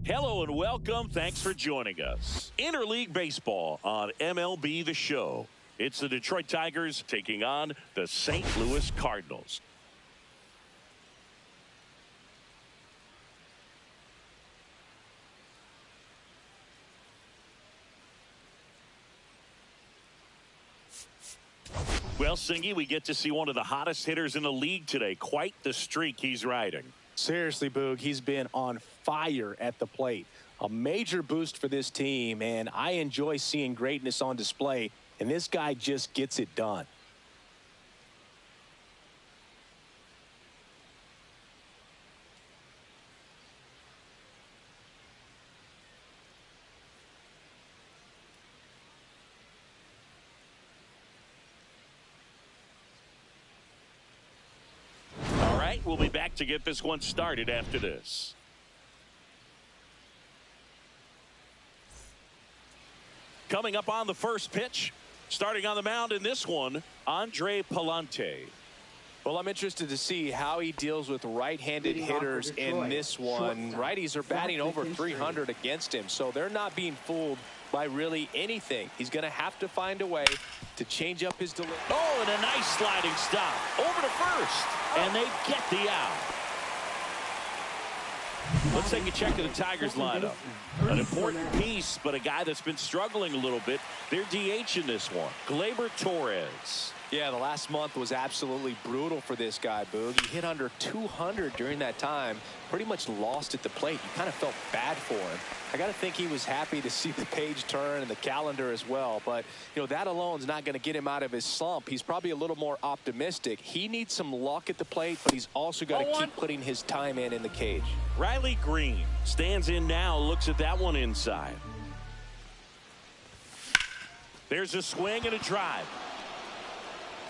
Hello and welcome. Thanks for joining us. Interleague Baseball on MLB The Show. It's the Detroit Tigers taking on the St. Louis Cardinals. Well, Singy, we get to see one of the hottest hitters in the league today. Quite the streak he's riding. Seriously, Boog, he's been on fire at the plate. A major boost for this team, and I enjoy seeing greatness on display, and this guy just gets it done. We'll be back to get this one started after this. Coming up on the first pitch, starting on the mound in this one, Andre Palante. Well, I'm interested to see how he deals with right-handed hitters in this one. Righties are batting over 300 against him, so they're not being fooled by really anything. He's going to have to find a way to change up his delivery. Oh, and a nice sliding stop over to first, and they get the out. Let's take a check of the Tigers lineup. An important piece, but a guy that's been struggling a little bit. They're DH in this one. Gleyber Torres. Yeah, the last month was absolutely brutal for this guy, Boog. He hit under 200 during that time. Pretty much lost at the plate. You kind of felt bad for him. I got to think he was happy to see the page turn and the calendar as well. But, you know, that alone is not going to get him out of his slump. He's probably a little more optimistic. He needs some luck at the plate, but he's also got to keep putting his time in the cage. Riley Green stands in now, looks at that one inside. There's a swing and a drive.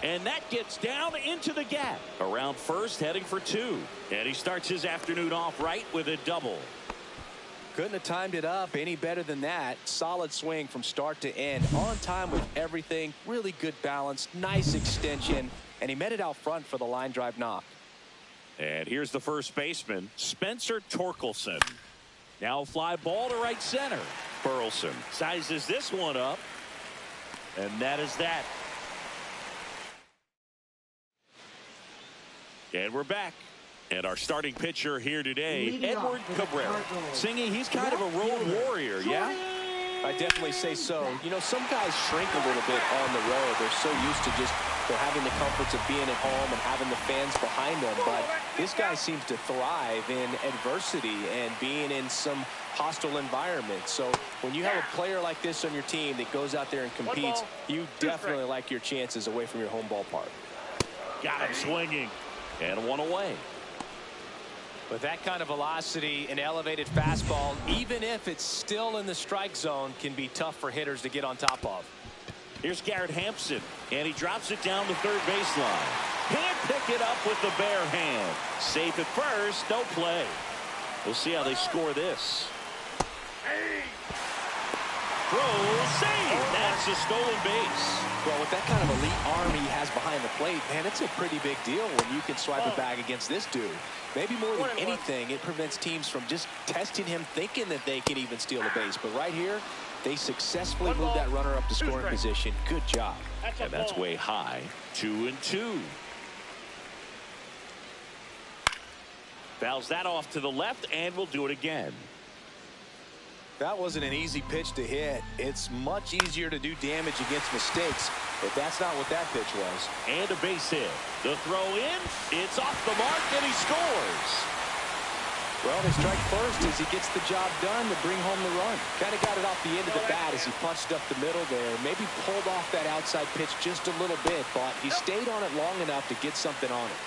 And that gets down into the gap. Around first, heading for two. And he starts his afternoon off right with a double. Couldn't have timed it up any better than that. Solid swing from start to end. On time with everything. Really good balance. Nice extension. And he met it out front for the line drive knock. And here's the first baseman, Spencer Torkelson. Now a fly ball to right center. Burleson sizes this one up. And that is that. And we're back. And our starting pitcher here today, Edward Cabrera. Singy, he's kind of a road warrior, yeah? I definitely say so. You know, some guys shrink a little bit on the road. They're so used to just having the comforts of being at home and having the fans behind them. But this guy seems to thrive in adversity and being in some hostile environment. So when you have a player like this on your team that goes out there and competes, you definitely like your chances away from your home ballpark. Got him swinging. And one away. With that kind of velocity, an elevated fastball, even if it's still in the strike zone, can be tough for hitters to get on top of. Here's Garrett Hampson, and he drops it down the third baseline. Can't pick it up with the bare hand. Safe at first, no play. We'll see how they score this. Throw, save. That's a stolen base. Well, with that kind of elite arm he has behind the plate, man, it's a pretty big deal when you can swipe a bag against this dude. Maybe more than anything, it prevents teams from just testing him, thinking that they can even steal a base. But right here, they successfully moved that runner up to scoring position. Good job. And that's way high. 2-2. Fouls that off to the left, and we'll do it again. That wasn't an easy pitch to hit. It's much easier to do damage against mistakes, but that's not what that pitch was. And a base hit. The throw in, it's off the mark, and he scores. Well, they strike first as he gets the job done to bring home the run. Kind of got it off the end of the bat as he punched up the middle there. Maybe pulled off that outside pitch just a little bit, but he stayed on it long enough to get something on it.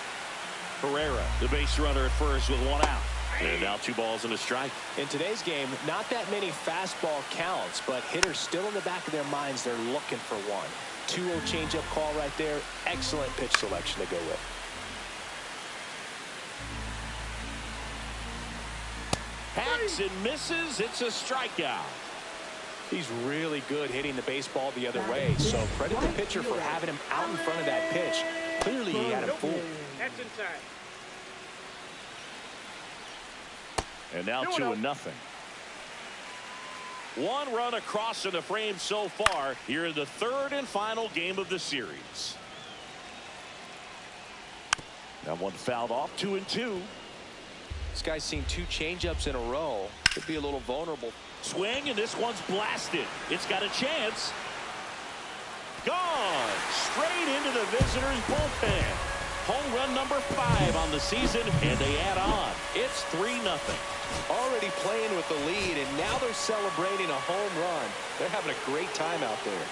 Herrera, the base runner at first with one out. And now 2 balls and a strike. In today's game, not that many fastball counts, but hitters still in the back of their minds, they're looking for one. 2-0 changeup call right there. Excellent pitch selection to go with. Hacks and misses. It's a strikeout. He's really good hitting the baseball the other way, so credit the pitcher for having him out in front of that pitch. Clearly he had him fooled. That's inside. And now 2-0. One run across in the frame so far here in the third and final game of the series. That one fouled off, 2-2. This guy's seen 2 changeups in a row. Could be a little vulnerable. Swing, and this one's blasted. It's got a chance. Gone straight into the visitors' bullpen. Home run number 5 on the season, and they add on. It's 3-0. Already playing with the lead, and now they're celebrating a home run. They're having a great time out there.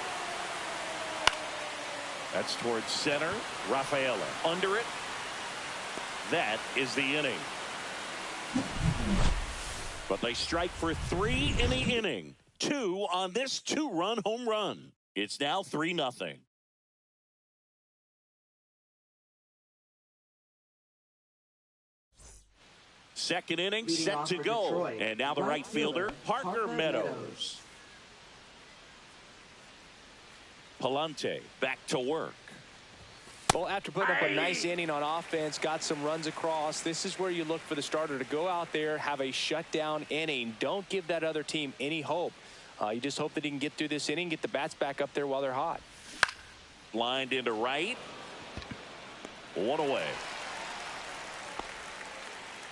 That's towards center. Rafaela under it. That is the inning. But they strike for 3 in the inning. 2 on this 2-run home run. It's now 3-0. Second inning set to go. Detroit. And now the right fielder, Parker Meadows. Palante back to work. Well, after putting up a nice inning on offense, got some runs across, this is where you look for the starter to go out there, have a shutdown inning. Don't give that other team any hope. You just hope that he can get through this inning, get the bats back up there while they're hot. Lined into right. 1 away.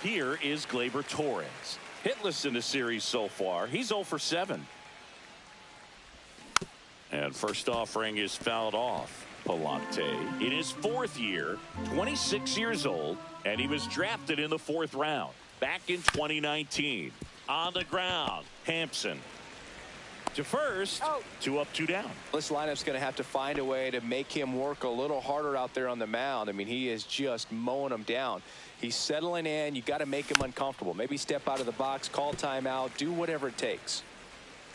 Here is Gleyber Torres. Hitless in the series so far. He's 0 for 7. And first offering is fouled off. Palante in his 4th year, 26 years old, and he was drafted in the 4th round back in 2019. On the ground, Hampson to first. 2 up, 2 down. This lineup's going to have to find a way to make him work a little harder out there on the mound. I mean, he is just mowing them down. He's settling in. You got to make him uncomfortable. Maybe step out of the box, call timeout, do whatever it takes.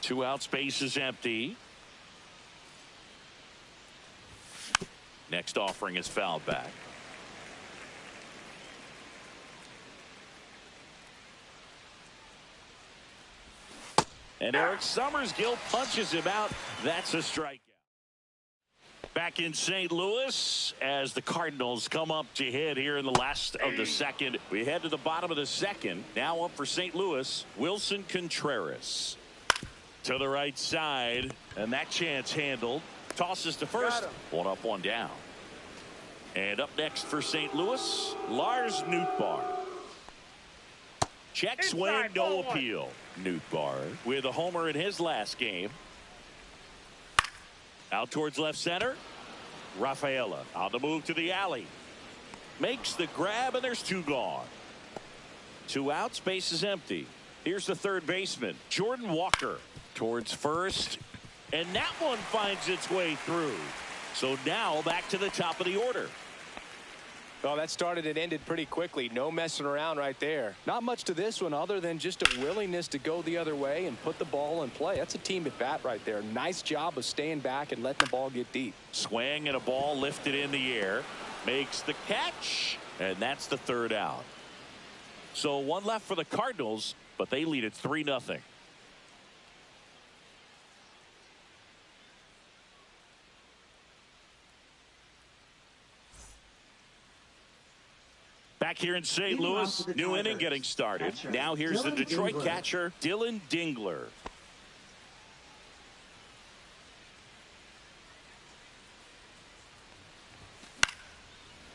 2 out, space is empty. Next offering is fouled back. And Eric Summersgill punches him out. That's a strikeout. Back in St. Louis as the Cardinals come up to hit here in the last of the second. We head to the bottom of the second. Now up for St. Louis, Wilson Contreras. To the right side, and that chance handled. Tosses to first. 1 up, 1 down. And up next for St. Louis, Lars Nootbaar. Check swing, no appeal. Nootbaar with a homer in his last game. Out towards left center. Rafaela on the move to the alley. Makes the grab, and there's 2 gone. 2 out, space is empty. Here's the third baseman, Jordan Walker. Towards first. And that one finds its way through. So now back to the top of the order. Well, that started and ended pretty quickly. No messing around right there. Not much to this one other than just a willingness to go the other way and put the ball in play. That's a team at bat right there. Nice job of staying back and letting the ball get deep. Swing and a ball lifted in the air. Makes the catch. And that's the 3rd out. So 1 left for the Cardinals, but they lead at 3-0. Back here in St. Louis, new inning getting started. Now here's the Detroit catcher, Dylan Dingler.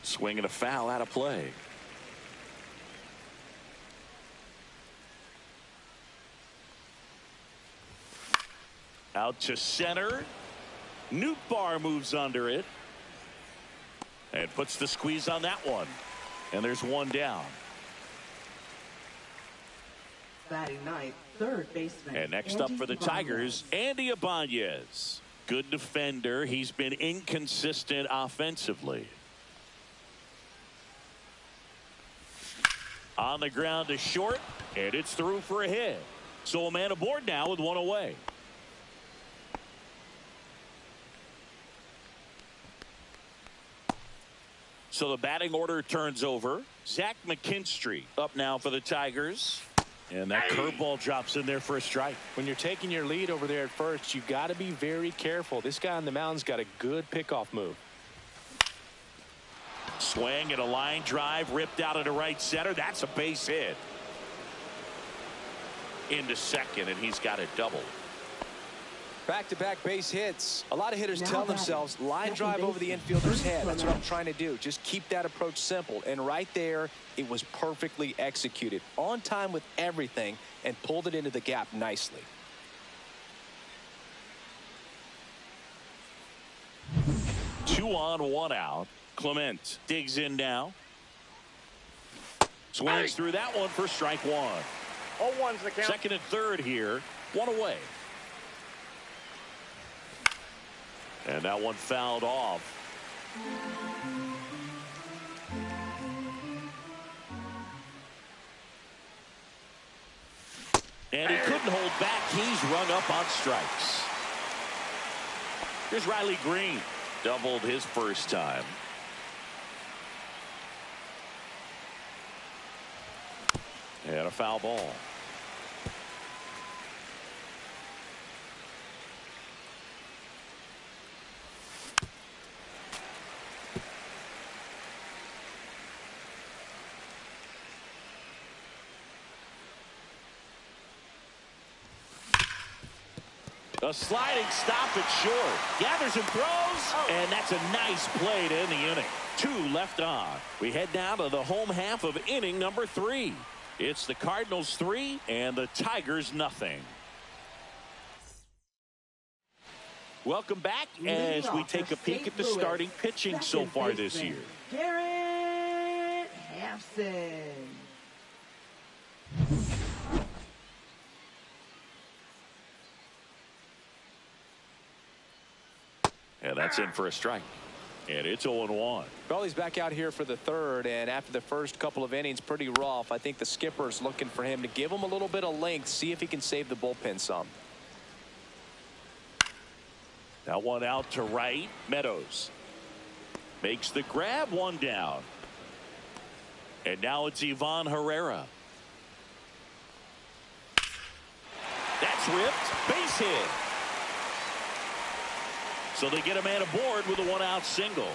Swing and a foul out of play. Out to center. Nootbaar moves under it. And puts the squeeze on that one. And there's 1 down. Batting ninth, third baseman. And next up for the Tigers, Andy Ibanez. Good defender. He's been inconsistent offensively. On the ground to short, and it's through for a hit. So a man aboard now with 1 away. So the batting order turns over. Zach McKinstry up now for the Tigers. And that curveball drops in there for a strike. When you're taking your lead over there at first, you got to be very careful. This guy on the mound's got a good pickoff move. Swing and a line drive ripped out into right center. That's a base hit. Into second, and he's got a double. Back-to-back base hits. A lot of hitters Now tell batting, themselves, line second drive over the baseman, infielder's head. Clement. That's what I'm trying to do. Just keep that approach simple. And right there, it was perfectly executed. On time with everything and pulled it into the gap nicely. Two on, one out. Clement digs in now. Swings through that one for strike one. 0-1's the count. Second and third here. One away. And that one fouled off. And he couldn't hold back. He's rung up on strikes. Here's Riley Green. Doubled his first time. And a foul ball. A sliding stop at short. Gathers and throws, and that's a nice play to end the inning. Two left on. We head down to the home half of inning number 3. It's the Cardinals 3 and the Tigers nothing. Welcome back as we take a peek at the starting pitching so far this year. Garrett Hampson. And that's in for a strike. And it's 0-1. Well, he's back out here for the third, and after the first couple of innings, pretty rough. I think the skipper's looking for him to give him a little bit of length, see if he can save the bullpen some. That one out to right. Meadows makes the grab, one down. And now it's Ivan Herrera. That's ripped. Base hit. So they get a man aboard with a one-out single.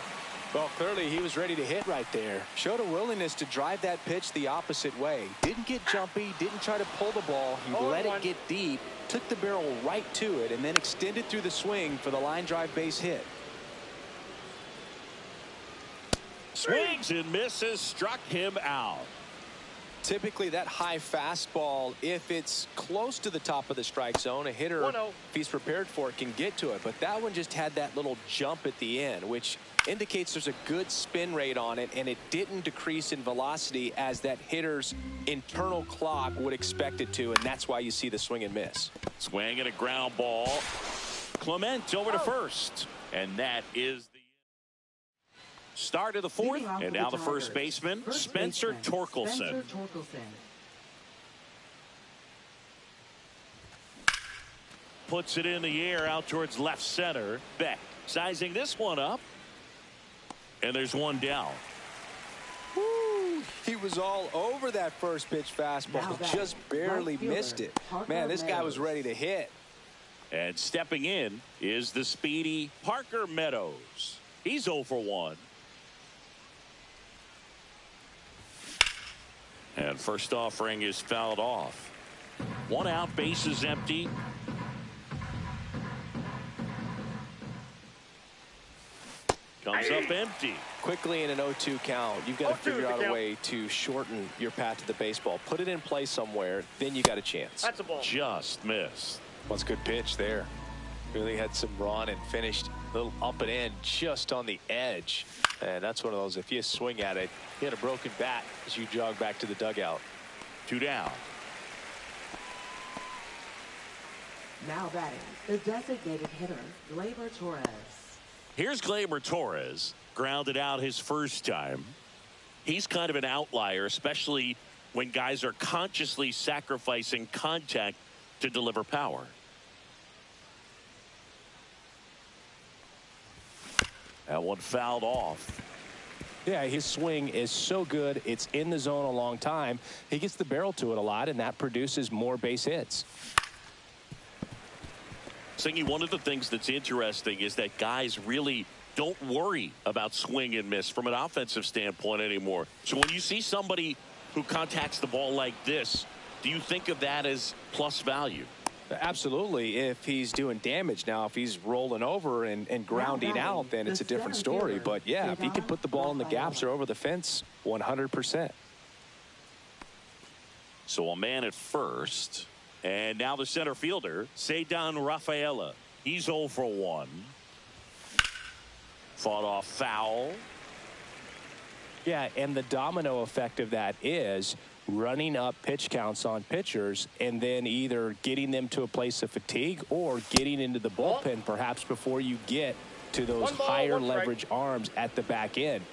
Well, clearly he was ready to hit right there. Showed a willingness to drive that pitch the opposite way. Didn't get jumpy, didn't try to pull the ball. He let it get deep, took the barrel right to it, and then extended through the swing for the line drive base hit. Swings and misses, struck him out. Typically that high fastball, if it's close to the top of the strike zone, a hitter, if he's prepared for it, can get to it. But that one just had that little jump at the end, which indicates there's a good spin rate on it, and it didn't decrease in velocity as that hitter's internal clock would expect it to, and that's why you see the swing and miss. Swing and a ground ball. Clement over to first. And that is the start of the fourth. And now the first baseman, Spencer Torkelson. Puts it in the air out towards left center. Beck sizing this one up. And there's one down. Woo, he was all over that first pitch fastball. Just barely missed it. Man, this guy was ready to hit. And stepping in is the speedy Parker Meadows. He's 0 for 1. And first offering is fouled off. One out, base is empty. Comes up empty. Quickly in an 0-2 count, you've got to figure out a way to shorten your path to the baseball. Put it in play somewhere, then you got a chance. That's a ball. Just missed. That's a good pitch there. Really had some run and finished a little up and in just on the edge. And that's one of those, if you swing at it, you hit a broken bat as you jog back to the dugout. 2 down. Now batting, the designated hitter, Gleyber Torres. Here's Gleyber Torres. Grounded out his first time. He's kind of an outlier, especially when guys are consciously sacrificing contact to deliver power. That one fouled off. Yeah, his swing is so good. It's in the zone a long time. He gets the barrel to it a lot, and that produces more base hits. Singy, one of the things that's interesting is that guys really don't worry about swing and miss from an offensive standpoint anymore. So when you see somebody who contacts the ball like this, do you think of that as plus value? Absolutely, if he's doing damage. Now, if he's rolling over and grounding out, then it's a different story. But, yeah, if he can put the ball in the gaps or over the fence, 100%. So a man at first. And now the center fielder, Ceddanne Rafaela. He's 0 for 1. Fought off foul. Yeah, and the domino effect of that is running up pitch counts on pitchers and then either getting them to a place of fatigue or getting into the bullpen perhaps before you get to those higher leverage arms at the back end.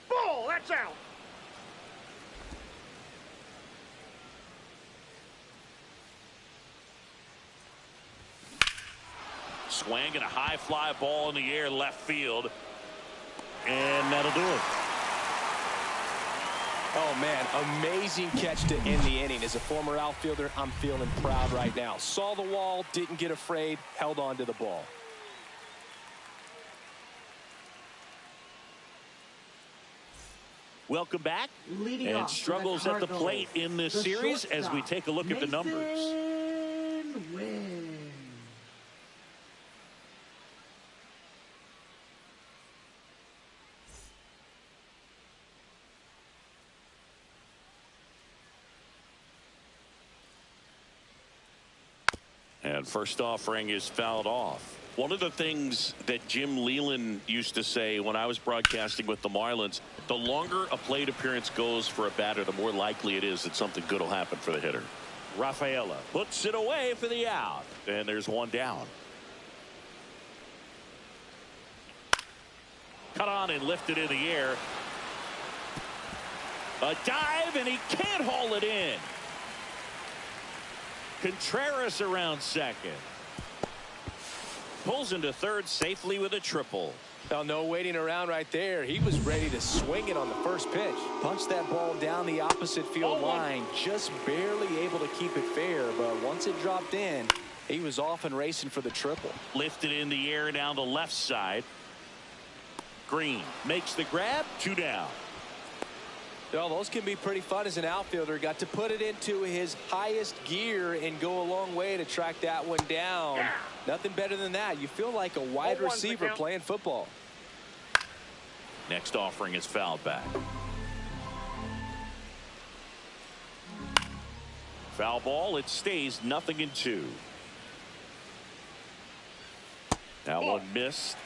Ball, that's out. Swing and a high fly ball in the air left field. And that'll do it. Oh, man, amazing catch to end the inning. As a former outfielder, I'm feeling proud right now. Saw the wall, didn't get afraid, held on to the ball. Welcome back. Leading and off struggles at the plate in this series as we take a look at the numbers. And first offering is fouled off. One of the things that Jim Leland used to say when I was broadcasting with the Marlins, the longer a plate appearance goes for a batter, the more likely it is that something good will happen for the hitter. Rafaela puts it away for the out. And there's one down. Cut on and lifted in the air. A dive, and he can't haul it in. Contreras around second. Pulls into third safely with a triple. Now, no waiting around right there. He was ready to swing it on the first pitch. Punched that ball down the opposite field line. Just barely able to keep it fair. But once it dropped in, he was off and racing for the triple. Lifted in the air down the left side. Green makes the grab. 2 down. Well, those can be pretty fun as an outfielder. Got to put it into his highest gear and go a long way to track that one down. Yeah. Nothing better than that. You feel like a wide receiver playing football. Next offering is fouled back. Foul ball. It stays 0-2. That one missed.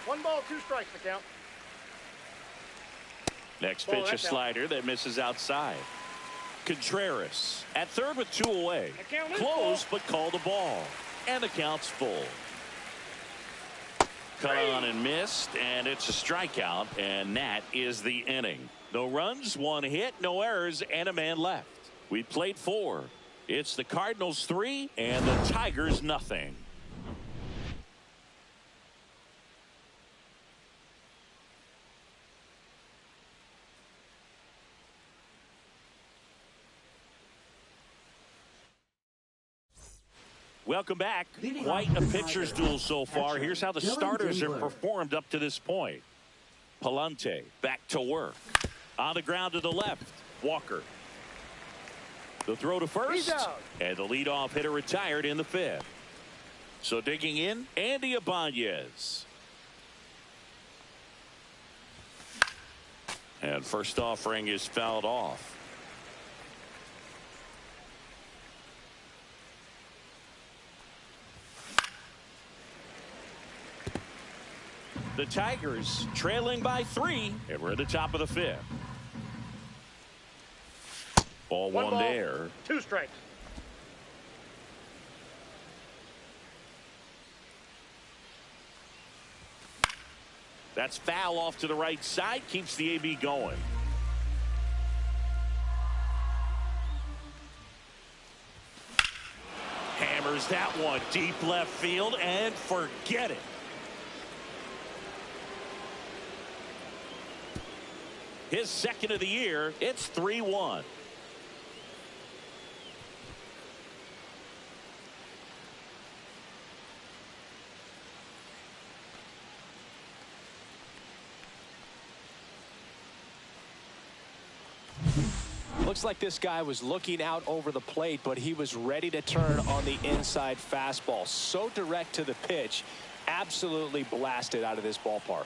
1 ball, 2 strikes, the count. Next pitch, a slider that misses outside. Contreras at third with 2 away. Close, but called a ball. And the count's full. Cut on and missed, and it's a strikeout, and that is the inning. No runs, 1 hit, no errors, and a man left. We played 4. It's the Cardinals 3 and the Tigers 0. Welcome back. Quite a pitcher's duel so far. Here's how the starters have performed up to this point. Palante back to work. On the ground to the left. Walker. The throw to first. And the leadoff hitter retired in the 5th. So digging in, Andy Ibanez. And first offering is fouled off. The Tigers trailing by 3, and we're at the top of the 5th. Ball 1 there. 2 strikes. That's foul off to the right side. Keeps the AB going. Hammers that one deep left field and forget it. His second of the year. It's 3-1. Looks like this guy was looking out over the plate, but he was ready to turn on the inside fastball. So direct to the pitch, absolutely blasted out of this ballpark.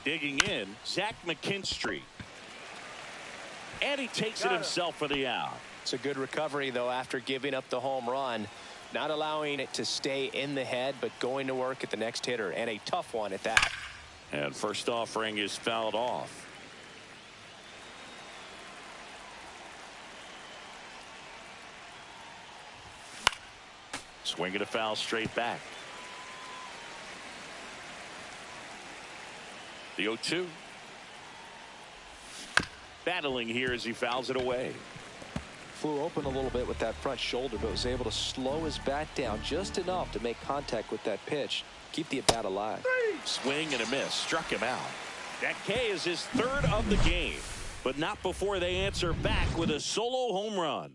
Digging in, Zach McKinstry. And he takes it himself for the out. It's a good recovery, though, after giving up the home run. Not allowing it to stay in the head, but going to work at the next hitter, and a tough one at that. And first offering is fouled off. Swinging a foul straight back. The 0-2. Battling here as he fouls it away. Flew open a little bit with that front shoulder, but was able to slow his bat down just enough to make contact with that pitch. Keep the at-bat alive. Swing and a miss. Struck him out. That K is his third of the game, but not before they answer back with a solo home run.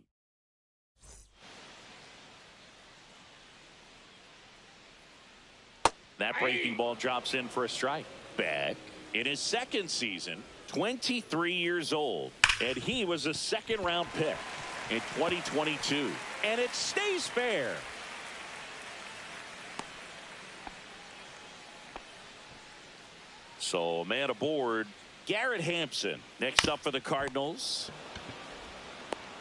That breaking ball drops in for a strike. Beck, in his second season, 23 years old, and he was a second-round pick in 2022. And it stays fair. So a man aboard, Garrett Hampson. Next up for the Cardinals,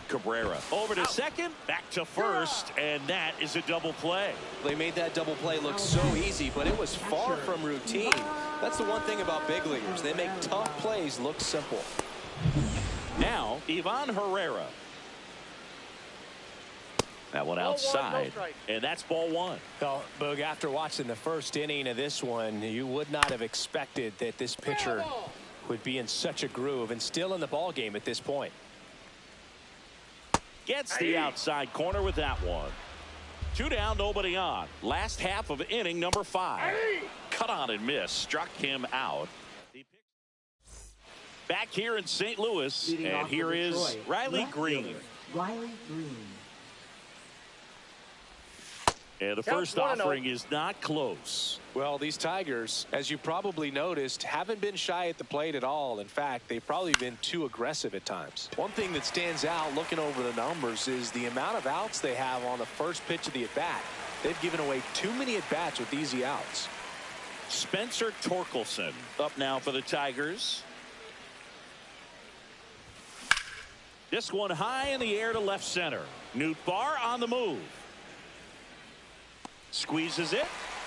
Cabrera. Over to second, back to first, and that is a double play. They made that double play look so easy, but it was far from routine. That's the one thing about big leaguers. They make tough plays look simple. Now, Ivan Herrera. That one outside, and that's ball one. Well, Boog, after watching the first inning of this one, you would not have expected that this pitcher would be in such a groove and still in the ball game at this point. Gets the outside corner with that one. 2 down, nobody on. Last half of inning number 5. Cut on and miss. Struck him out. Back here in St. Louis, and here is Riley Green. Riley Green. And the first offering is not close. Well, these Tigers, as you probably noticed, haven't been shy at the plate at all. In fact, they've probably been too aggressive at times. One thing that stands out looking over the numbers is the amount of outs they have on the first pitch of the at-bat. They've given away too many at-bats with easy outs. Spencer Torkelson up now for the Tigers. This one high in the air to left center. Newt Barr on the move. Squeezes it.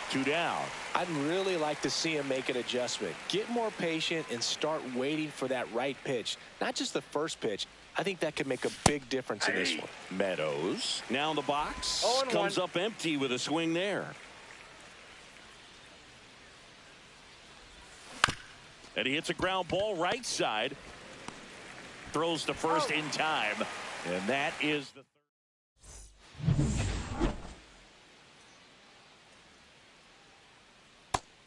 2 down. I'd really like to see him make an adjustment. Get more patient and start waiting for that right pitch. Not just the first pitch. I think that could make a big difference in this one. Meadows now in the box. Comes up empty with a swing there. And he hits a ground ball right side. Throws to first in time. And that is the third.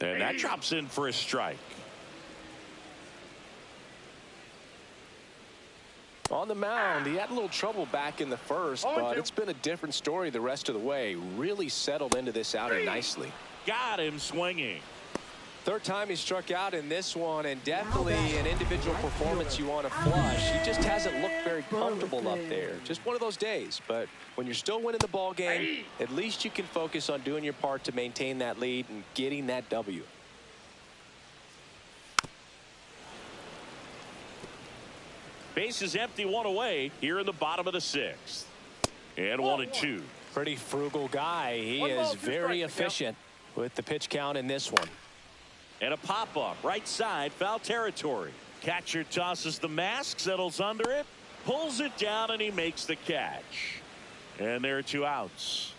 And that drops in for a strike. On the mound, he had a little trouble back in the first, but it's been a different story the rest of the way. Really settled into this outing nicely. Got him swinging. Third time he struck out in this one, and definitely an individual performance you want to flush. He just hasn't looked very comfortable up there. Just one of those days. But when you're still winning the ball game, at least you can focus on doing your part to maintain that lead and getting that W. Base is empty, 1 away here in the bottom of the 6th. And 1-2. Pretty frugal guy. He is very efficient with the pitch count in this one. And a pop-up right side, foul territory. Catcher tosses the mask, settles under it, pulls it down, and he makes the catch. And there are 2 outs.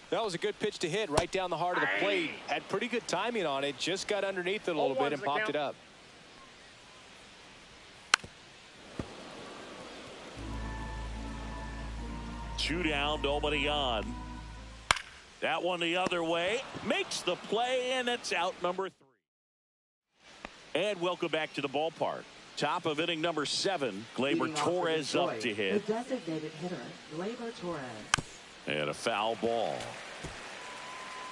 That was a good pitch to hit right down the heart of the plate. Had pretty good timing on it. Just got underneath it a little bit and popped it up. Two down, nobody on. That one the other way. Makes the play, and it's out number 3. And welcome back to the ballpark. Top of inning number 7. Gleyber Torres up to hit. The designated hitter, Gleyber Torres. And a foul ball.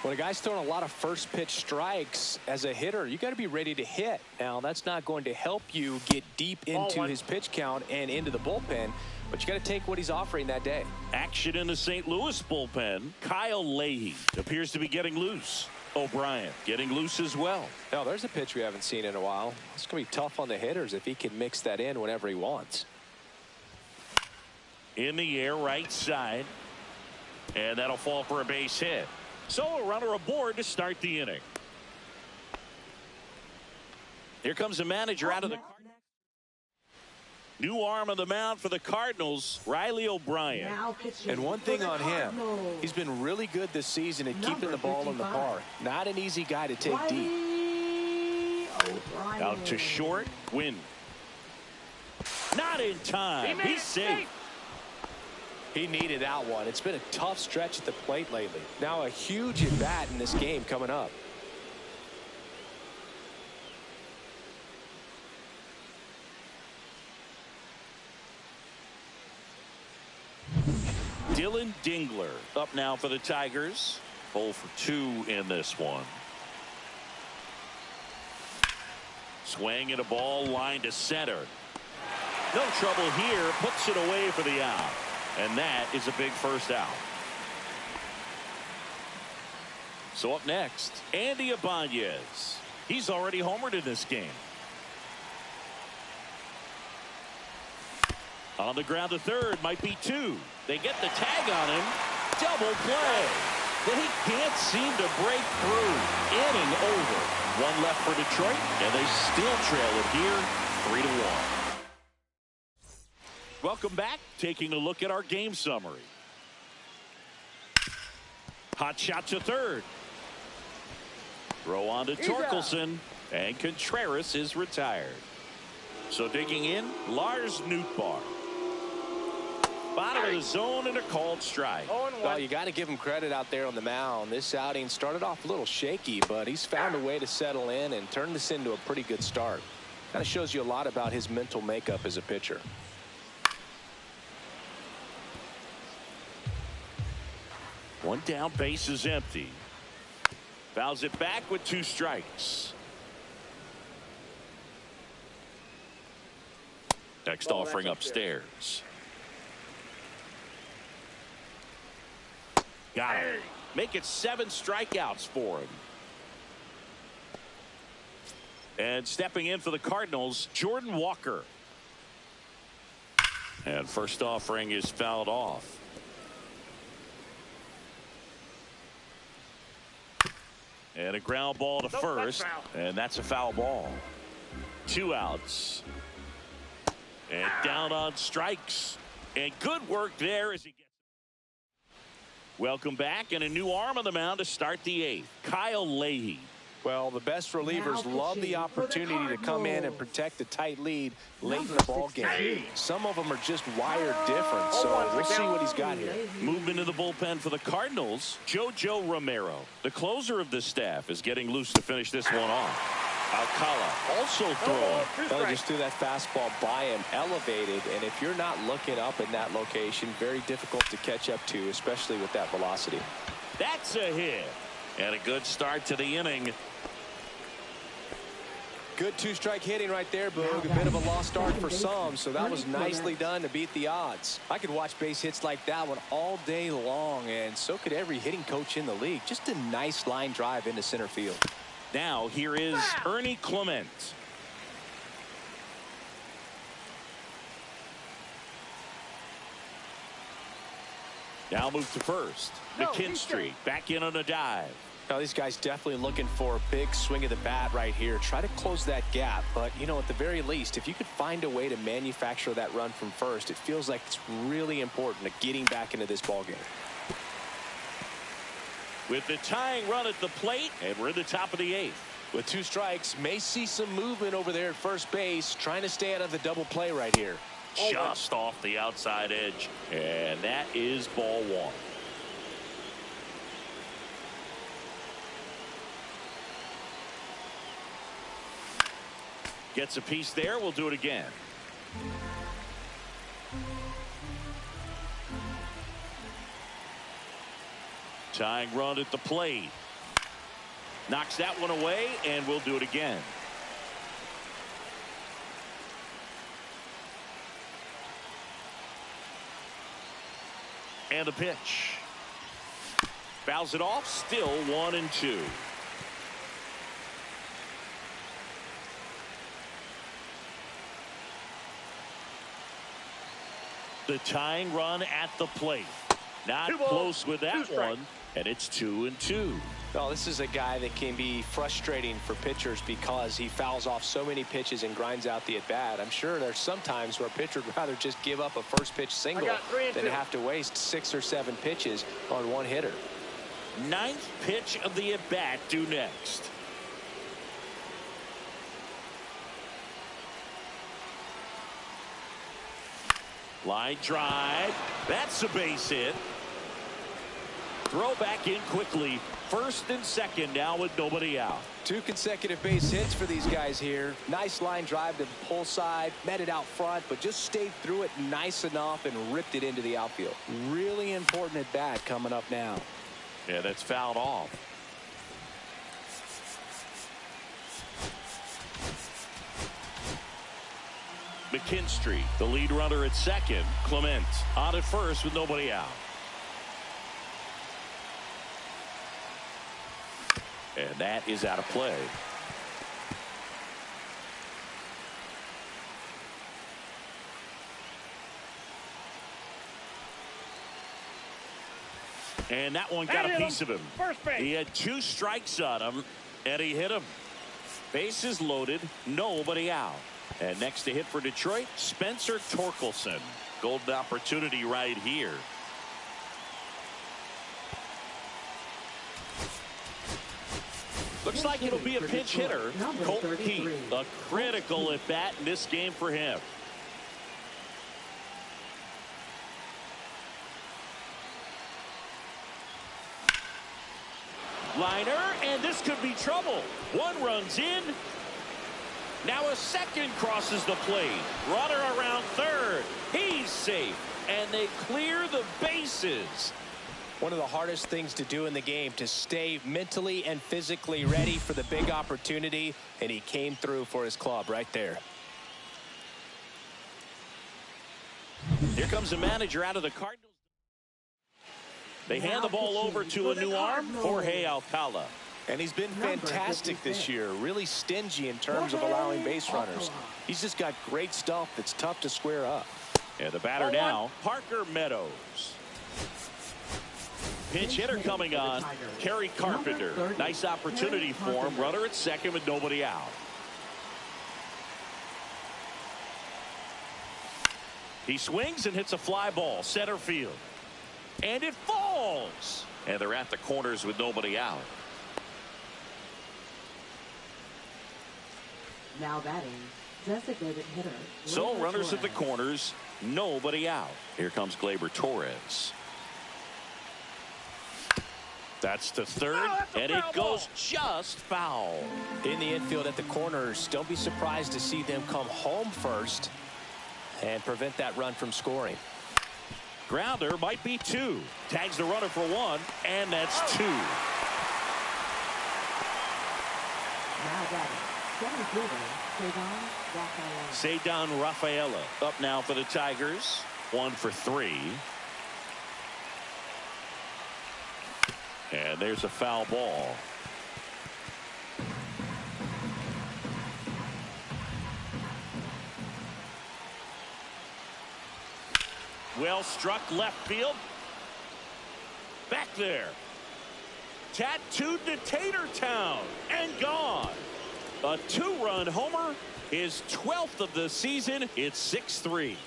When a guy's throwing a lot of first pitch strikes as a hitter, you got to be ready to hit. Now, that's not going to help you get deep into his pitch count and into the bullpen, but you got to take what he's offering that day. Action in the St. Louis bullpen. Kyle Leahy appears to be getting loose. O'Brien getting loose as well. Now, there's a pitch we haven't seen in a while. It's going to be tough on the hitters if he can mix that in whenever he wants. In the air, right side. And that'll fall for a base hit. So a runner aboard to start the inning. Here comes the manager out of the new arm on the mound for the Cardinals, Riley O'Brien. And one thing on him, he's been really good this season at keeping the ball in the park. Not an easy guy to take deep. Out to short, win. Not in time. He's safe. He needed that one. It's been a tough stretch at the plate lately. Now a huge at bat in this game coming up. Dylan Dingler up now for the Tigers. 0 for 2 in this one. Swing and a ball line to center. No trouble here. Puts it away for the out. And that is a big first out. So up next, Andy Ibanez. He's already homered in this game. On the ground to third, might be 2. They get the tag on him. Double play. They can't seem to break through. Inning over. 1 left for Detroit, and they still trail it here 3-1. Welcome back. Taking a look at our game summary. Hot shot to third. Throw on to Torkelson, and Contreras is retired. So digging in, Lars Nootbaar. Bottom of the zone and a called strike. Well, you got to give him credit out there on the mound. This outing started off a little shaky, but he's found a way to settle in and turn this into a pretty good start. Kind of shows you a lot about his mental makeup as a pitcher. One down, base is empty. Fouls it back with 2 strikes. Next offering upstairs. Got it. Make it 7 strikeouts for him. And stepping in for the Cardinals, Jordan Walker. And first offering is fouled off. And a ground ball to first. And that's a foul ball. 2 outs. And down on strikes. And good work there as he gets. Welcome back, and a new arm on the mound to start the 8th. Kyle Leahy. Well, the best relievers love the opportunity to come in and protect a tight lead late in the ball game. Some of them are just wired different, so we'll see what he's got here. Movement to the bullpen for the Cardinals, Jojo Romero. The closer of the staff is getting loose to finish this one off. Alcala also throwing. Well, just threw that fastball by him, elevated, and if you're not looking up in that location, very difficult to catch up to, especially with that velocity. That's a hit. And a good start to the inning. Good 2-strike hitting right there, Boog. A bit of a lost start for some, so that was nicely done to beat the odds. I could watch base hits like that one all day long, and so could every hitting coach in the league. Just a nice line drive into center field. Now here is Ernie Clement. Now move to first. McKinstry back in on a dive. Now these guys definitely looking for a big swing of the bat right here. Try to close that gap, but you know, at the very least, if you could find a way to manufacture that run from first, it feels like it's really important to getting back into this ball game. With the tying run at the plate, and we're in the top of the 8th. With 2 strikes, may see some movement over there at first base, trying to stay out of the double play right here. Just off the outside edge, and that is ball 1. Gets a piece there. We'll do it again. Tying run at the plate. Knocks that one away, and we'll do it again. And the pitch. Fouls it off, still 1-2. The tying run at the plate. Not close with that one, and it's 2-2. Well, this is a guy that can be frustrating for pitchers because he fouls off so many pitches and grinds out the at-bat. I'm sure there's some times where a pitcher would rather just give up a first pitch single than have to waste 6 or 7 pitches on one hitter. 9th pitch of the at-bat due next. Line drive. That's a base hit. Throw back in quickly. First and second now with nobody out. 2 consecutive base hits for these guys here. Nice line drive to the pull side. Met it out front, but just stayed through it nice enough and ripped it into the outfield. Really important at bat coming up now. Yeah, that's fouled off. McKinstry, the lead runner at second. Clement on at first with nobody out. And that is out of play. And that one got a piece of him. First base. He had 2 strikes on him, and he hit him. Bases loaded, nobody out. And next to hit for Detroit, Spencer Torkelson. Golden opportunity right here. Looks like it'll be a pinch hitter. Colton Keith, a critical at bat in this game for him. Liner, and this could be trouble. 1 runs in. Now a second crosses the plate. Runner around third. He's safe. And they clear the bases. One of the hardest things to do in the game, to stay mentally and physically ready for the big opportunity, and he came through for his club right there. Here comes the manager out of the Cardinals. They hand the ball over to a new arm, Jorge Alcala. And he's been fantastic this year, really stingy in terms of allowing base runners. He's just got great stuff that's tough to square up. And the batter now, Parker Meadows. Pinch hitter coming on, Kerry Carpenter. Nice opportunity for him. Runner at second with nobody out. He swings and hits a fly ball, center field. And it falls. And they're at the corners with nobody out. Now batting, designated hitter. So runners at the corners, nobody out. Here comes Gleyber Torres. That's to third, and it goes just foul. In the infield at the corners, don't be surprised to see them come home first and prevent that run from scoring. Grounder might be 2. Tags the runner for 1, and that's 2. Now batting, center fielder, Ceddanne Rafaela up now for the Tigers. 1 for 3. And there's a foul ball. Well struck left field. Back there. Tattooed to Tatertown and gone. A 2-run homer. His 12th of the season. It's 6-3.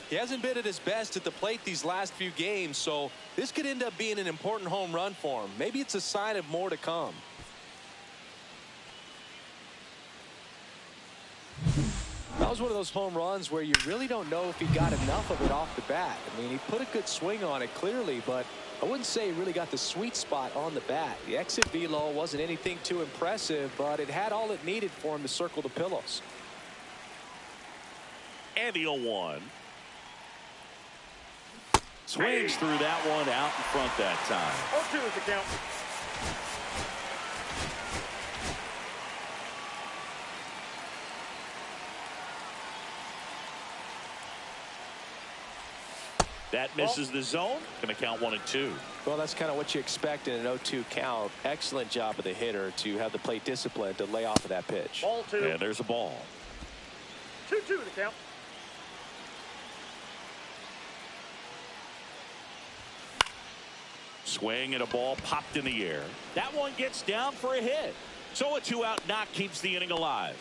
He hasn't been at his best at the plate these last few games, so this could end up being an important home run for him. Maybe it's a sign of more to come. That was one of those home runs where you really don't know if he got enough of it off the bat. I mean, he put a good swing on it clearly, but I wouldn't say he really got the sweet spot on the bat. The exit velo wasn't anything too impressive, but it had all it needed for him to circle the pillows. And the 0-1. Swings through that one out in front that time. 0-2 is the count. That misses the zone. Going to count 1-2. Well, that's kind of what you expect in an 0-2 count. Excellent job of the hitter to have the plate discipline to lay off of that pitch. Ball 2. And there's a ball. 2-2 the count. Swing and a ball popped in the air. That one gets down for a hit. So a 2-out knock keeps the inning alive.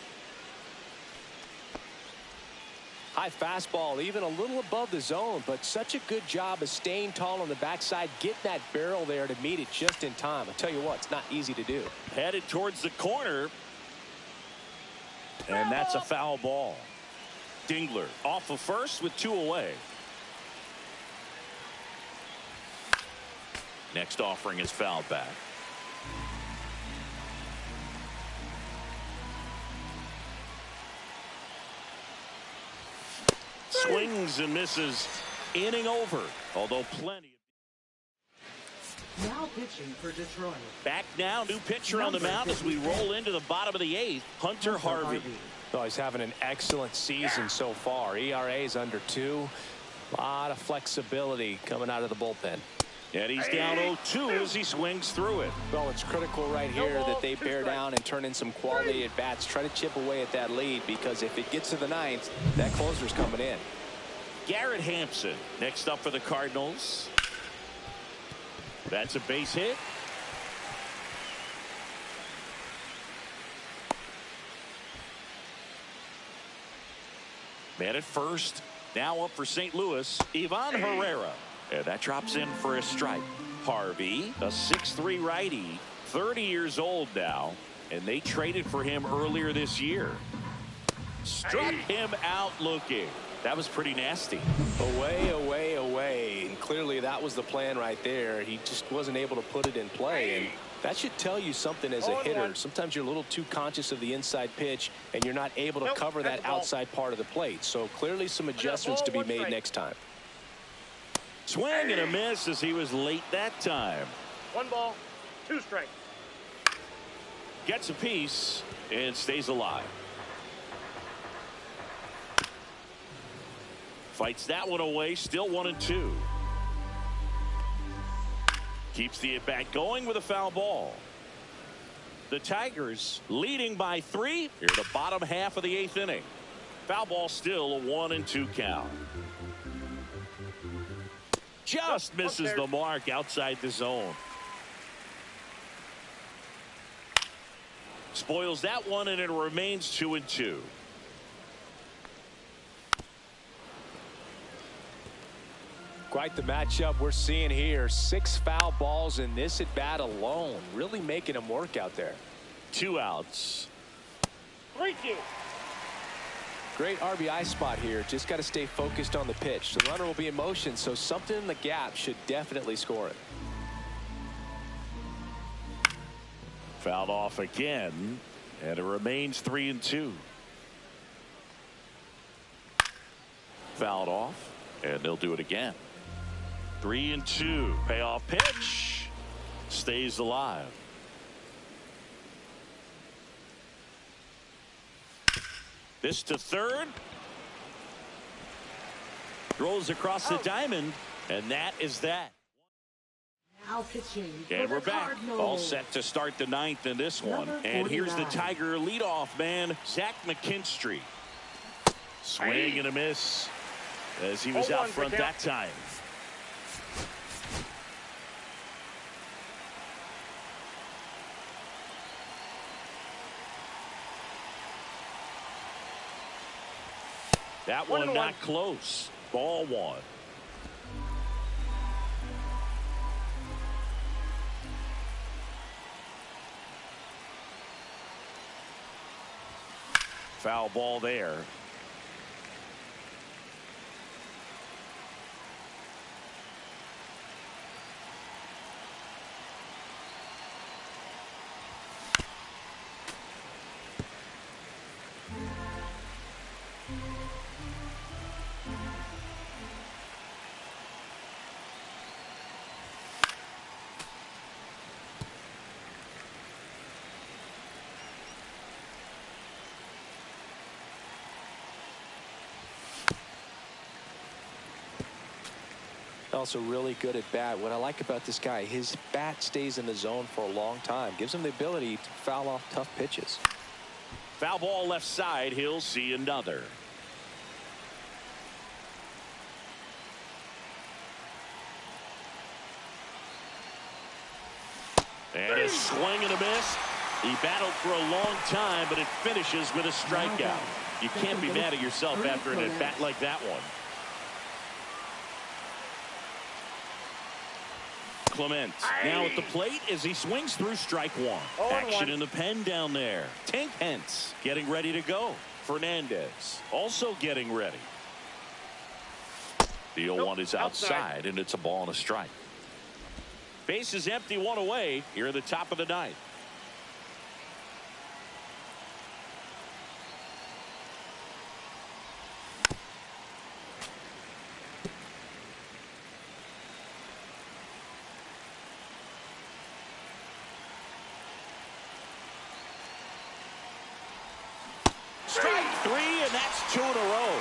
High fastball, even a little above the zone, but such a good job of staying tall on the backside, getting that barrel there to meet it just in time. I tell you what, it's not easy to do. Headed towards the corner. And that's a foul ball. Dingler off of first with 2 away. Next offering is fouled back. Swings and misses. Inning over. Although plenty. Now pitching for Detroit. Back now, new pitcher on the mound as we roll into the bottom of the 8th. Hunter Harvey. Oh, he's having an excellent season so far. ERA is under 2. A lot of flexibility coming out of the bullpen. And he's down 0-2 as he swings through it. Well, it's critical right here that they bear down and turn in some quality at bats. Try to chip away at that lead, because if it gets to the 9th, that closer's coming in. Garrett Hampson next up for the Cardinals. That's a base hit. Man at first. Now up for St. Louis, Ivan Herrera. And that drops in for a strike. Harvey, a 6'3" righty, 30 years old now, and they traded for him earlier this year. Struck him out looking. That was pretty nasty. Away, away, away. And clearly that was the plan right there. He just wasn't able to put it in play. And that should tell you something as a hitter. Sometimes you're a little too conscious of the inside pitch, and you're not able to cover that outside part of the plate. So clearly some adjustments to be made next time. Swing and a miss as he was late that time. 1 ball, 2 strikes. Gets a piece and stays alive. Fights that one away, still 1-2. Keeps the at-bat going with a foul ball. The Tigers leading by 3 here in the bottom half of the 8th inning. Foul ball, still a 1-2 count. Just misses the mark outside the zone. Spoils that one, and it remains 2-2. Quite the matchup we're seeing here. 6 foul balls in this at bat alone. Really making them work out there. 2 outs. 3-2. Great RBI spot here. Just got to stay focused on the pitch. The runner will be in motion, so something in the gap should definitely score it. Fouled off again, and it remains 3-2. Fouled off, and they'll do it again. 3-2. Payoff pitch. Stays alive. This to third. Throws across the diamond, and that is that. Now pitching. And we're back. All set to start the 9th in this one. And here's the Tiger leadoff man, Zach McKinstry. Swing and a miss as he was out front that time. That one not close. Ball 1. Foul ball there. Also really good at bat. What I like about this guy, his bat stays in the zone for a long time. Gives him the ability to foul off tough pitches. Foul ball left side. He'll see another. And a swing and a miss. He battled for a long time, but it finishes with a strikeout. You can't be mad at yourself after an at-bat like that one. Clement now at the plate as he swings through strike one. Action in the pen down there. Tank Hence getting ready to go. Fernandez also getting ready. The 0-1 is outside, and it's a ball and a strike. Base is empty, one away here at the top of the ninth. Strike three, and that's 2 in a row.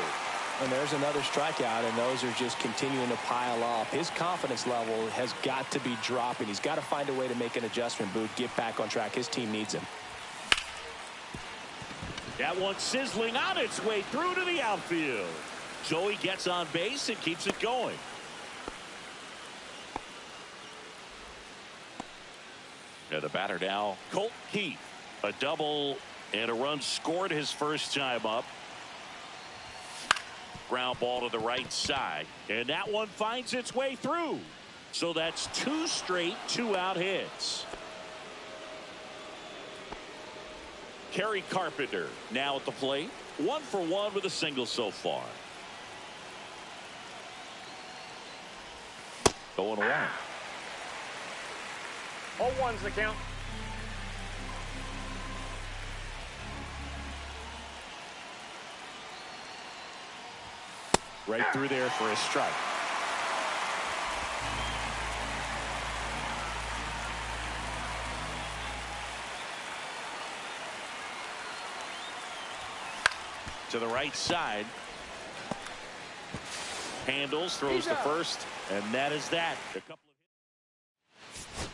And there's another strikeout, and those are just continuing to pile up. His confidence level has got to be dropping. He's got to find a way to make an adjustment, Boot, get back on track. His team needs him. That one sizzling on its way through to the outfield. Joey gets on base and keeps it going. And the batter now, Colt Keith. A double and a run scored his first time up. Ground ball to the right side, and that one finds its way through. So that's 2 straight 2-out hits. Kerry Carpenter now at the plate. 1 for 1 with a single so far. Going 1. 0-1's the count. Right through there for a strike. To the right side. Handles, throws to first, and that is that. A couple of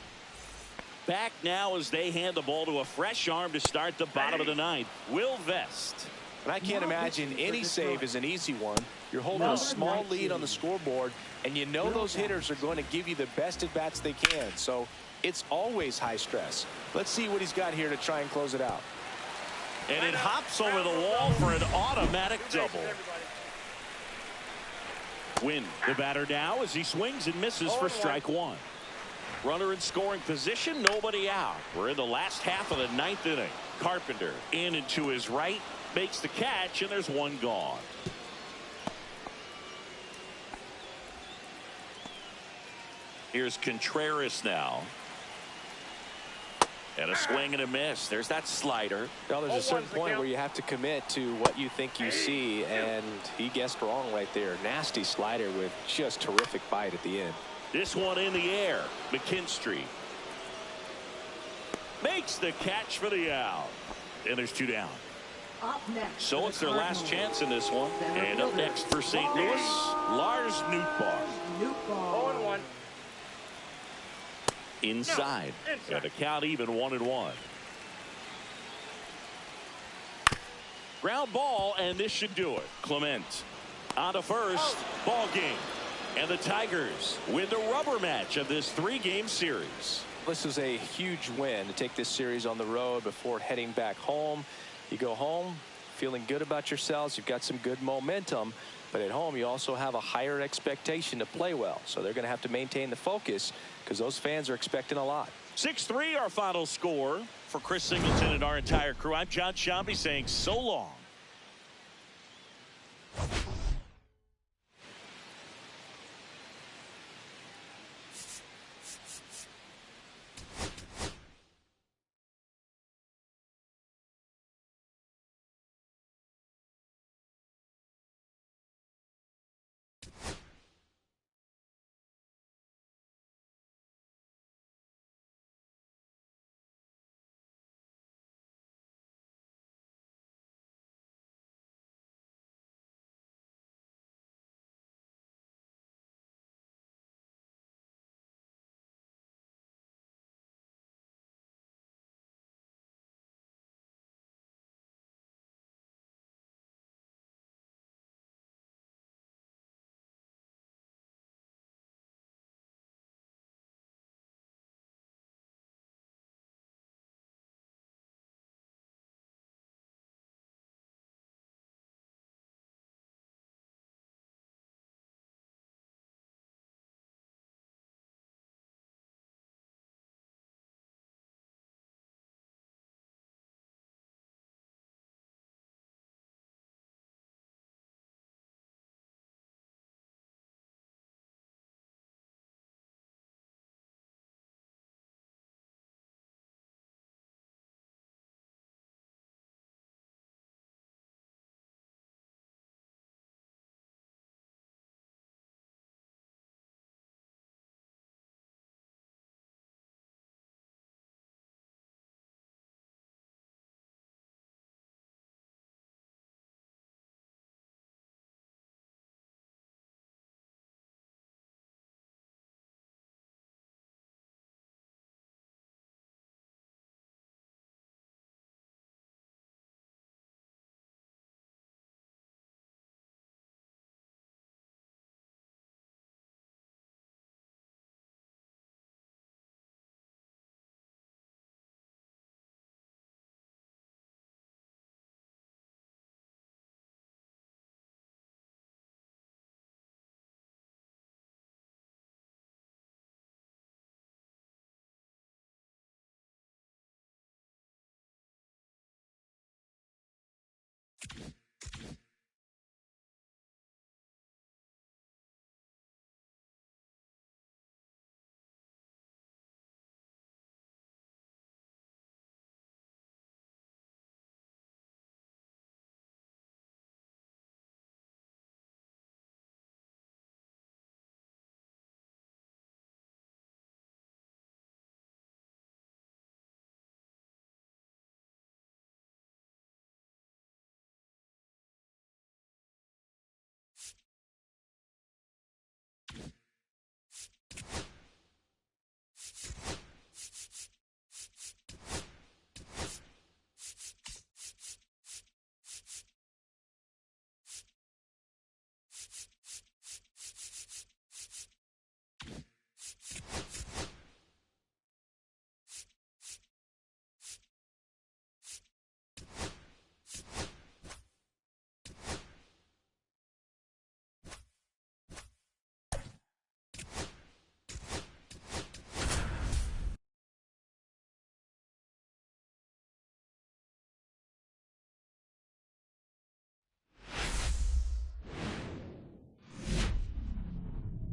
back now as they hand the ball to a fresh arm to start the bottom of the ninth. Will Vest. And I can't imagine any save is an easy one. You're holding a small lead on the scoreboard, and you know those hitters are going to give you the best at-bats they can. So it's always high stress. Let's see what he's got here to try and close it out. And it hops over the wall for an automatic double. Win the batter now as he swings and misses for strike 1. Runner in scoring position, nobody out. We're in the last half of the ninth inning. Carpenter in and to his right, makes the catch, and there's one gone. Here's Contreras now. And a swing and a miss. There's that slider. Well, there's a certain point where you have to commit to what you think you see, and he guessed wrong right there. Nasty slider with just terrific bite at the end. This one in the air. McKinstry makes the catch for the out. And there's 2 down. Up next, so it's their last chance in this one. And up next for St. Louis, Lars Nootbaar. 0-1. Inside. And the count even 1-1. Ground ball, and this should do it. Clement on to first. Ball game. And the Tigers win the rubber match of this 3-game series. This is a huge win to take this series on the road before heading back home. You go home feeling good about yourselves. You've got some good momentum. But at home, you also have a higher expectation to play well. So they're going to have to maintain the focus because those fans are expecting a lot. 6-3 our final score. For Chris Singleton and our entire crew, I'm John Shambi saying so long.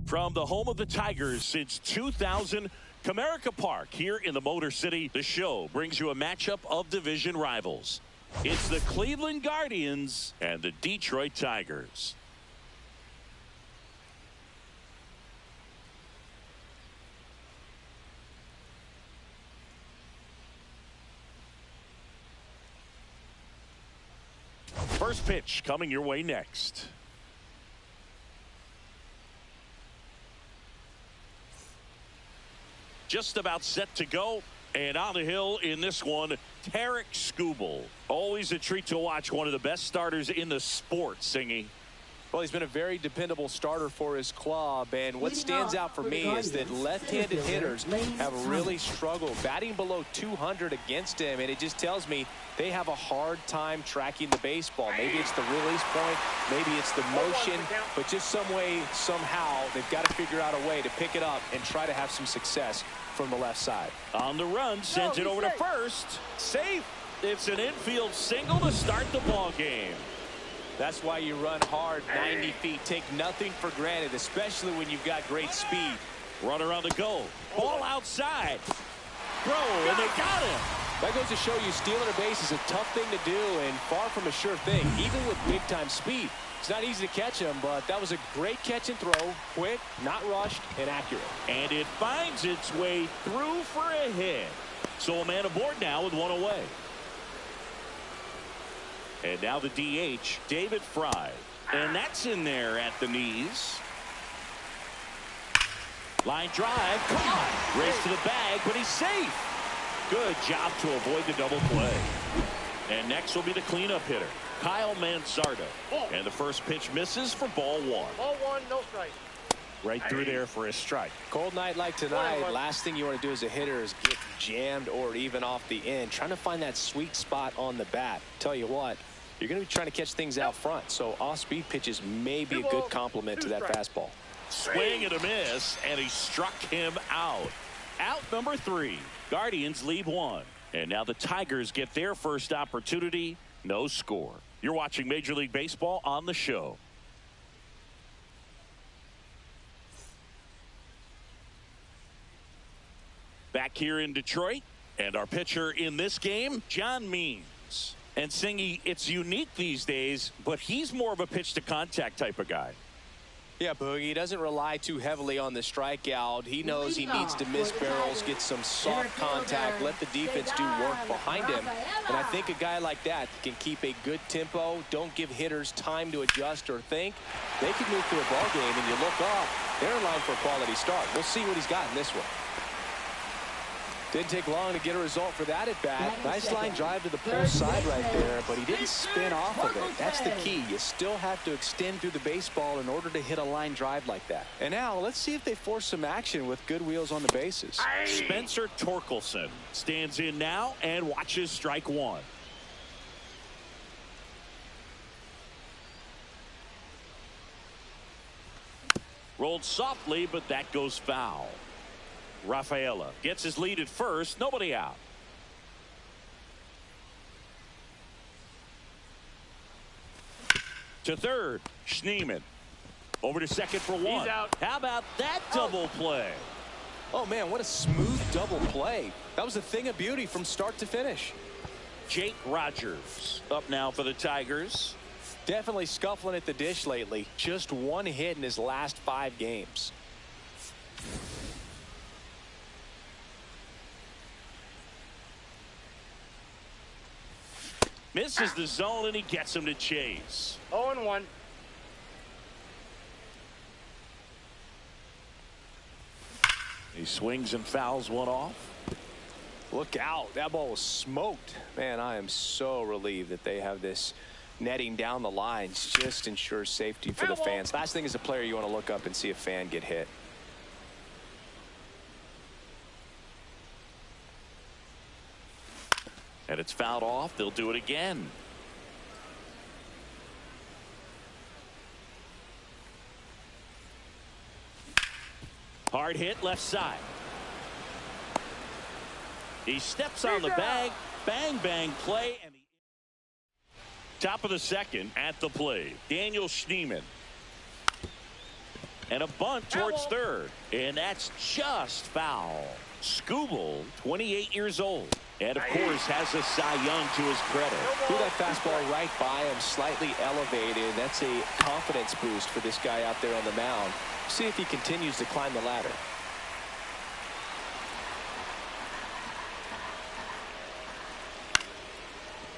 From the home of the Tigers since 2000, Comerica Park here in the Motor City, the show brings you a matchup of division rivals. It's the Cleveland Guardians and the Detroit Tigers. First pitch coming your way next. Just about set to go, and on the hill in this one, Tarek Skubal. Always a treat to watch, one of the best starters in the sport, Singy. Well, he's been a very dependable starter for his club, and what stands out for me is that left-handed hitters have really struggled, batting below 200 against him, and it just tells me they have a hard time tracking the baseball. Maybe it's the release point, maybe it's the motion, but just some way, somehow, they've got to figure out a way to pick it up and try to have some success from the left side. On the run, sends it over to first. Safe. It's an infield single to start the ball game. That's why you run hard 90 feet. Take nothing for granted, especially when you've got great speed. Runner on the go. Ball outside. Throw, and they got him. That goes to show you stealing a base is a tough thing to do and far from a sure thing, even with big-time speed. It's not easy to catch him, but that was a great catch and throw. Quick, not rushed, and accurate. And it finds its way through for a hit. So a man aboard now with one away. And now the DH, David Fry. And that's in there at the knees. Line drive, caught. Race to the bag, but he's safe. Good job to avoid the double play. And next will be the cleanup hitter, Kyle Mansardo. And the first pitch misses for ball one. Ball one, no strike. Right through there for a strike. Cold night like tonight, last thing you want to do as a hitter is get jammed or even off the end. Trying to find that sweet spot on the bat. Tell you what, you're going to be trying to catch things out front, so off-speed pitches may be a good complement to that fastball. Swing and a miss, and he struck him out. Out number 3. Guardians lead 1. And now the Tigers get their first opportunity. No score. You're watching Major League Baseball on the show. Back here in Detroit, and our pitcher in this game, John Means. And Singy, it's unique these days, but he's more of a pitch-to-contact type of guy. Yeah, Boogie, he doesn't rely too heavily on the strikeout. He knows he needs to miss barrels, get some soft contact, let the defense do work behind him. And I think a guy like that can keep a good tempo, don't give hitters time to adjust or think. They can move through a ball game, and you look up, they're in line for a quality start. We'll see what he's got in this one. Didn't take long to get a result for that at bat. Nice line drive to the pull side right there, but he didn't spin off of it. That's the key. You still have to extend through the baseball in order to hit a line drive like that. And now let's see if they force some action with good wheels on the bases. Spencer Torkelson stands in now and watches strike 1. Rolled softly, but that goes foul. Rafaela gets his lead at first. Nobody out. To third, Schneemann. Over to second for 1. He's out. How about that double play? Oh, man, what a smooth double play. That was a thing of beauty from start to finish. Jake Rogers up now for the Tigers. Definitely scuffling at the dish lately. Just one hit in his last 5 games. Misses the zone, and he gets him to chase. 0-1. swings and fouls one off. Look out. That ball was smoked. Man, I am so relieved that they have this netting down the lines. Just ensures safety for the fans. Last thing as a player, you want to look up and see a fan get hit. And it's fouled off. They'll do it again. Hard hit left side. He steps on the bag. Bang, bang play. And top of the second at the plate. Daniel Schneemann. And a bunt towards third. And that's just foul. Skubal, 28 years old. And, of course, has a Cy Young to his credit. Threw that fastball right by him, slightly elevated. That's a confidence boost for this guy out there on the mound. See if he continues to climb the ladder.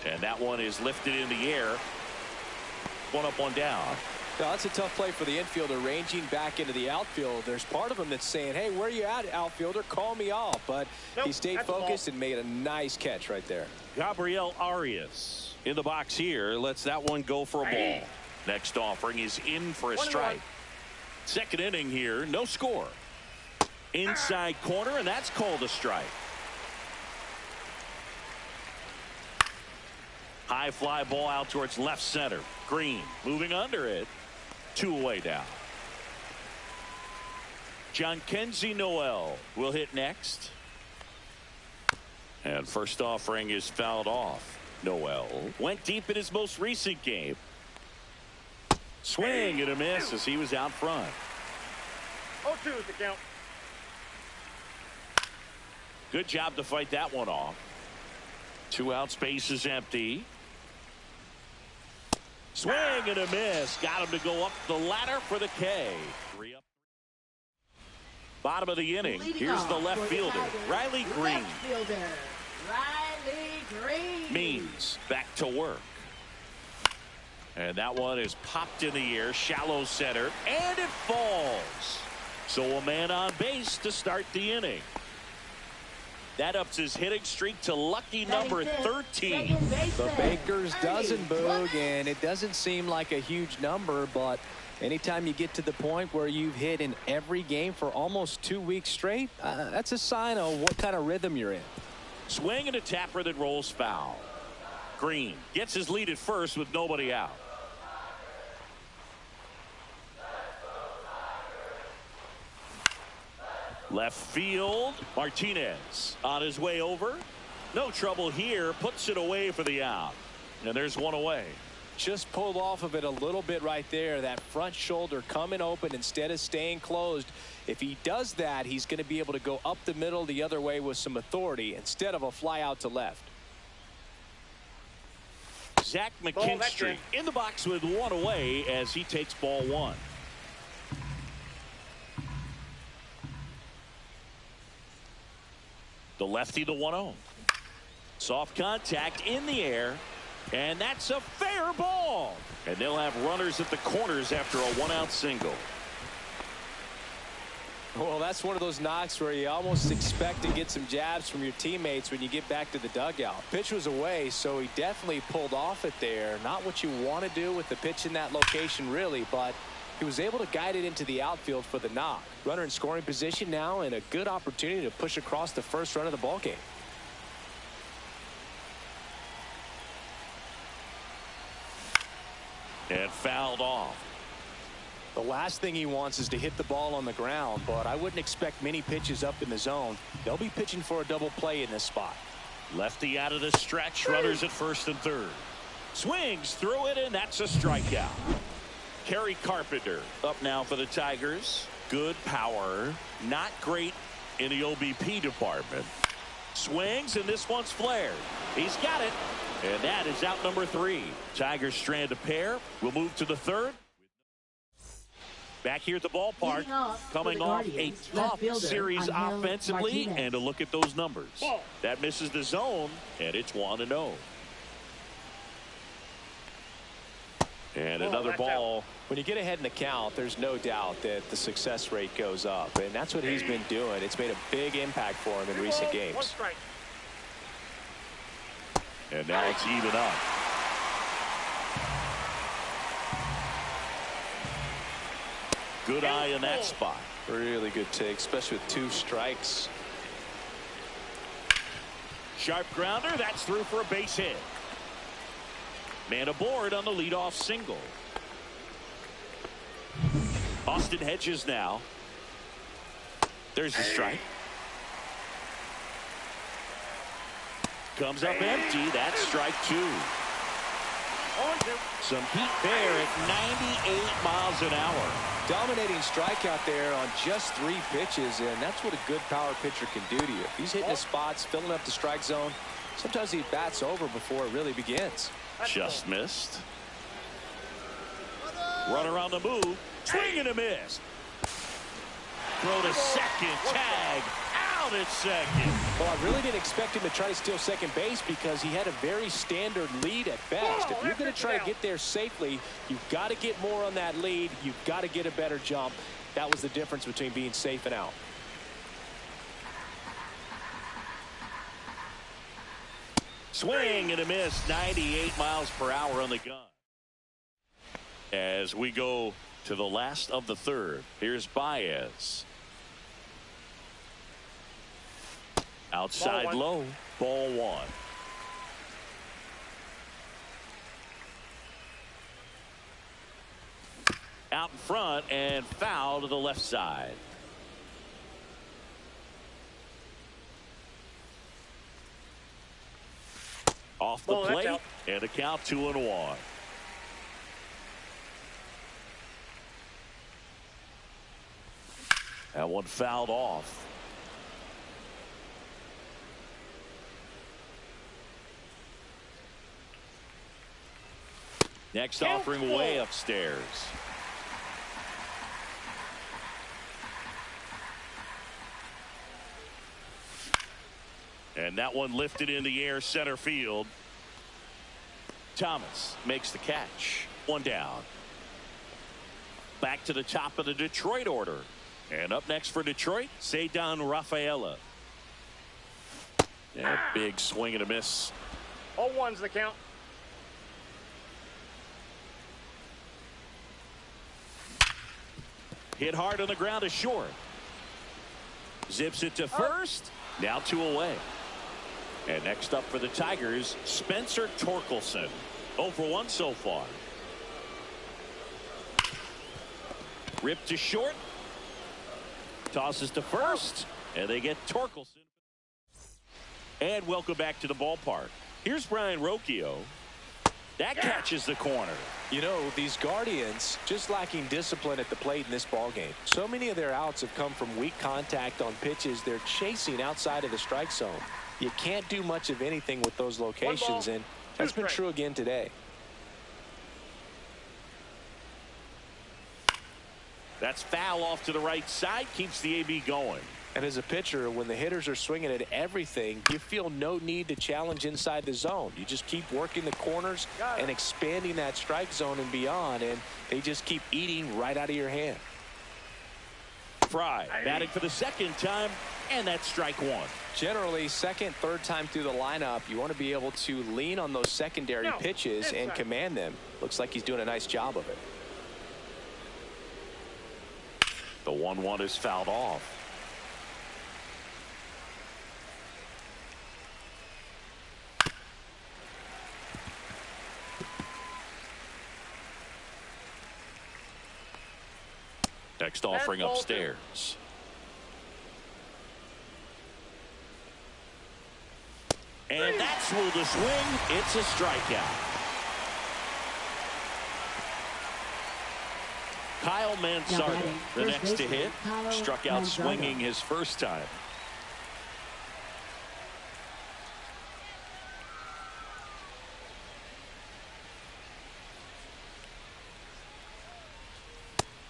And that one is lifted in the air. One up, one down. Now, that's a tough play for the infielder, ranging back into the outfield. There's part of him that's saying, hey, where are you at, outfielder? Call me off. But he stayed focused and made a nice catch right there. Gabriel Arias in the box here. Lets that one go for a ball. Next offering is in for a strike. Second inning here, no score. Inside corner, and that's called a strike. High fly ball out towards left center. Green moving under it. 2 away now. Jhonkensy Noel will hit next. And first offering is fouled off. Noel went deep in his most recent game. Swing and a miss as he was out front. 0-2 is the count. Good job to fight that one off. 2 out, space is empty. Swing and a miss. Got him to go up the ladder for the K. 3 up. Bottom of the inning. Here's the left fielder, Riley Green. Means back to work. And that one is popped in the air, shallow center, and it falls. So a man on base to start the inning. That ups his hitting streak to lucky number 13. The Baker's dozen, Boog, and it doesn't seem like a huge number, but anytime you get to the point where you've hit in every game for almost 2 weeks straight, that's a sign of what kind of rhythm you're in. Swing and a tapper that rolls foul. Green gets his lead at first with nobody out. Left field, Martinez on his way over. No trouble here, puts it away for the out. And there's one away. Just pulled off of it a little bit right there. That front shoulder coming open instead of staying closed. If he does that, he's going to be able to go up the middle the other way with some authority instead of a fly out to left. Zach McKinstry in the box with one away as he takes ball 1. The lefty, the 1-0. Soft contact in the air, and that's a fair ball. And they'll have runners at the corners after a 1-out single. Well, that's one of those knocks where you almost expect to get some jabs from your teammates when you get back to the dugout. Pitch was away, so he definitely pulled off it there. Not what you want to do with the pitch in that location, really, but he was able to guide it into the outfield for the knock. Runner in scoring position now, and a good opportunity to push across the first run of the ballgame. And fouled off. The last thing he wants is to hit the ball on the ground, but I wouldn't expect many pitches up in the zone. They'll be pitching for a double play in this spot. Lefty out of the stretch, runners at first and third. Swings through it, and that's a strikeout. Kerry Carpenter up now for the Tigers. Good power, not great in the OBP department. Swings, and this one's flared. He's got it, and that is out number 3. Tigers strand a pair. We'll move to the third. Back here at the ballpark, coming off a tough series offensively, and a look at those numbers. That misses the zone, and it's 1-0. And another ball. When you get ahead in the count, there's no doubt that the success rate goes up, and that's what he's been doing. It's made a big impact for him in recent games. One strike. And now it's even up. Good eye in that spot. Really good take, especially with 2 strikes. Sharp grounder. That's through for a base hit. Man aboard on the leadoff single. Austin Hedges now. There's the strike. Comes up empty. That's strike 2. Some heat there at 98 miles an hour. Dominating strikeout there on just 3 pitches, and that's what a good power pitcher can do to you. He's hitting his spots, filling up the strike zone. Sometimes he bats over before it really begins. Just missed. Runner on the move. Swing and a miss. Throw to second. Tag. Out at second. Well, I really didn't expect him to try to steal second base because he had a very standard lead at best. If you're going to try to get there safely, you've got to get more on that lead. You've got to get a better jump. That was the difference between being safe and out. Swing and a miss. 98 miles per hour on the gun. As we go to the last of the third, here's Baez. Outside low, ball 1. Out in front and foul to the left side. Off the plate and a count 2-1. That one fouled off. Next offering way upstairs. And that one lifted in the air center field. Thomas makes the catch. 1 down. Back to the top of the Detroit order. And up next for Detroit, Ceddanne Rafaela. And a big swing and a miss. 0-1's the count. Hit hard on the ground to short. Zips it to first. Now 2 away. And next up for the Tigers, Spencer Torkelson. 0 for 1 so far. Ripped to short. Tosses to first. And they get Torkelson. And welcome back to the ballpark. Here's Brian Rocchio. That catches the corner. You know, these Guardians just lacking discipline at the plate in this ballgame. So many of their outs have come from weak contact on pitches they're chasing outside of the strike zone. You can't do much of anything with those locations, and that's been true again today. That's foul off to the right side. Keeps the AB going. And as a pitcher, when the hitters are swinging at everything, you feel no need to challenge inside the zone. You just keep working the corners and expanding that strike zone and beyond, and they just keep eating right out of your hand. Fry batting for the second time, and that's strike 1. Generally, second, third time through the lineup, you want to be able to lean on those secondary pitches and command them. Looks like he's doing a nice job of it. The 1-1 is fouled off. Next offering upstairs. And that's with the swing. It's a strikeout. Kyle Mansardo, the next to hit, struck out swinging his first time.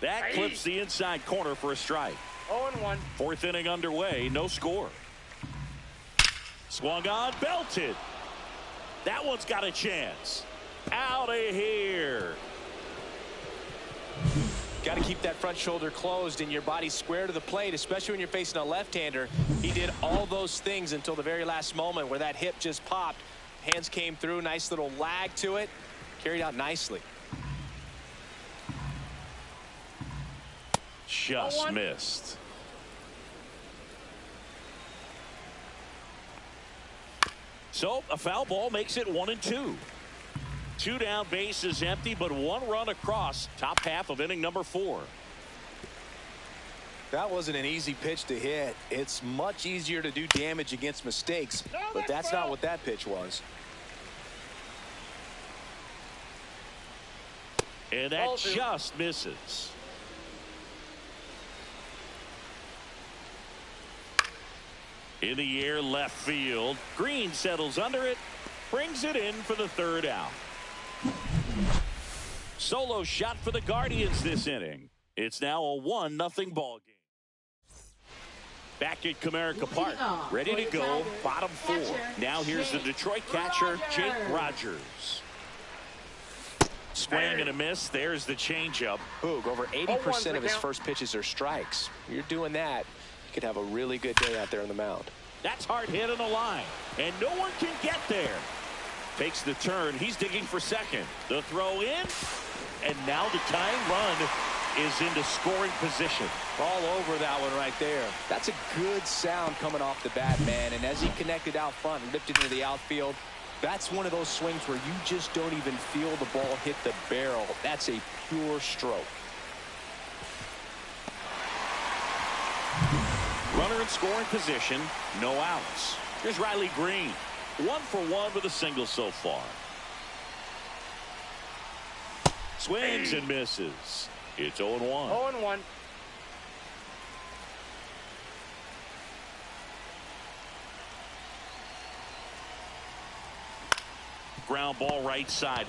That clips the inside corner for a strike. 0-1. 4th inning underway, no score. Swung on, belted. That one's got a chance. Out of here. Got to keep that front shoulder closed and your body square to the plate, especially when you're facing a left-hander. He did all those things until the very last moment where that hip just popped. Hands came through, nice little lag to it. Carried out nicely. Just missed. So a foul ball makes it 1-2. 2 down, bases empty, but 1 run across. Top half of inning number 4. That wasn't an easy pitch to hit. It's much easier to do damage against mistakes, but that's not what that pitch was. And that just misses. In the air, left field. Green settles under it, brings it in for the 3rd out. Solo shot for the Guardians this inning. It's now a 1-0 ball game. Back at Comerica Park, ready to go, bottom 4. Now here's the Detroit catcher, Jake Rogers. Swing and a miss. There's the changeup. Boog, over 80% of his first pitches are strikes. You're doing that, you could have a really good day out there on the mound. That's hard hit on the line, and no one can get there. Takes the turn. He's digging for second. The throw in, and now the tying run is into scoring position. All over that one right there. That's a good sound coming off the bat, man. And as he connected out front and ripped it into the outfield, that's one of those swings where you just don't even feel the ball hit the barrel. That's a pure stroke. Runner in scoring position, no outs. Here's Riley Green. 1 for 1 with a single so far. Swings and misses. It's 0-1. 0-1. Ground ball right side.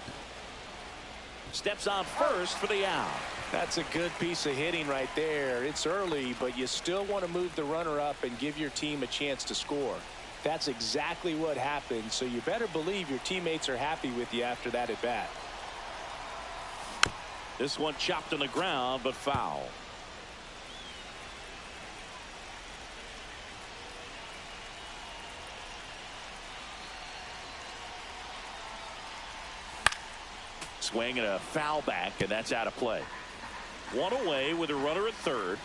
Steps on first for the out. That's a good piece of hitting right there. It's early, but you still want to move the runner up and give your team a chance to score. That's exactly what happened, so you better believe your teammates are happy with you after that at bat. This one chopped on the ground, but foul. Swing and a foul back, and that's out of play. 1 away with a runner at third.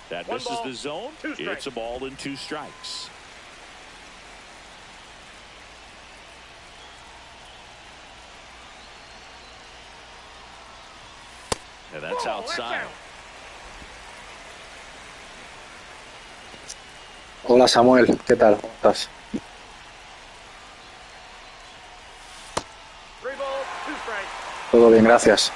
That misses the zone. It's a ball and 2 strikes. And that's outside. Hola Samuel, ¿qué tal? ¿Cómo estás? 3 balls, 2 strikes. Todo bien, gracias.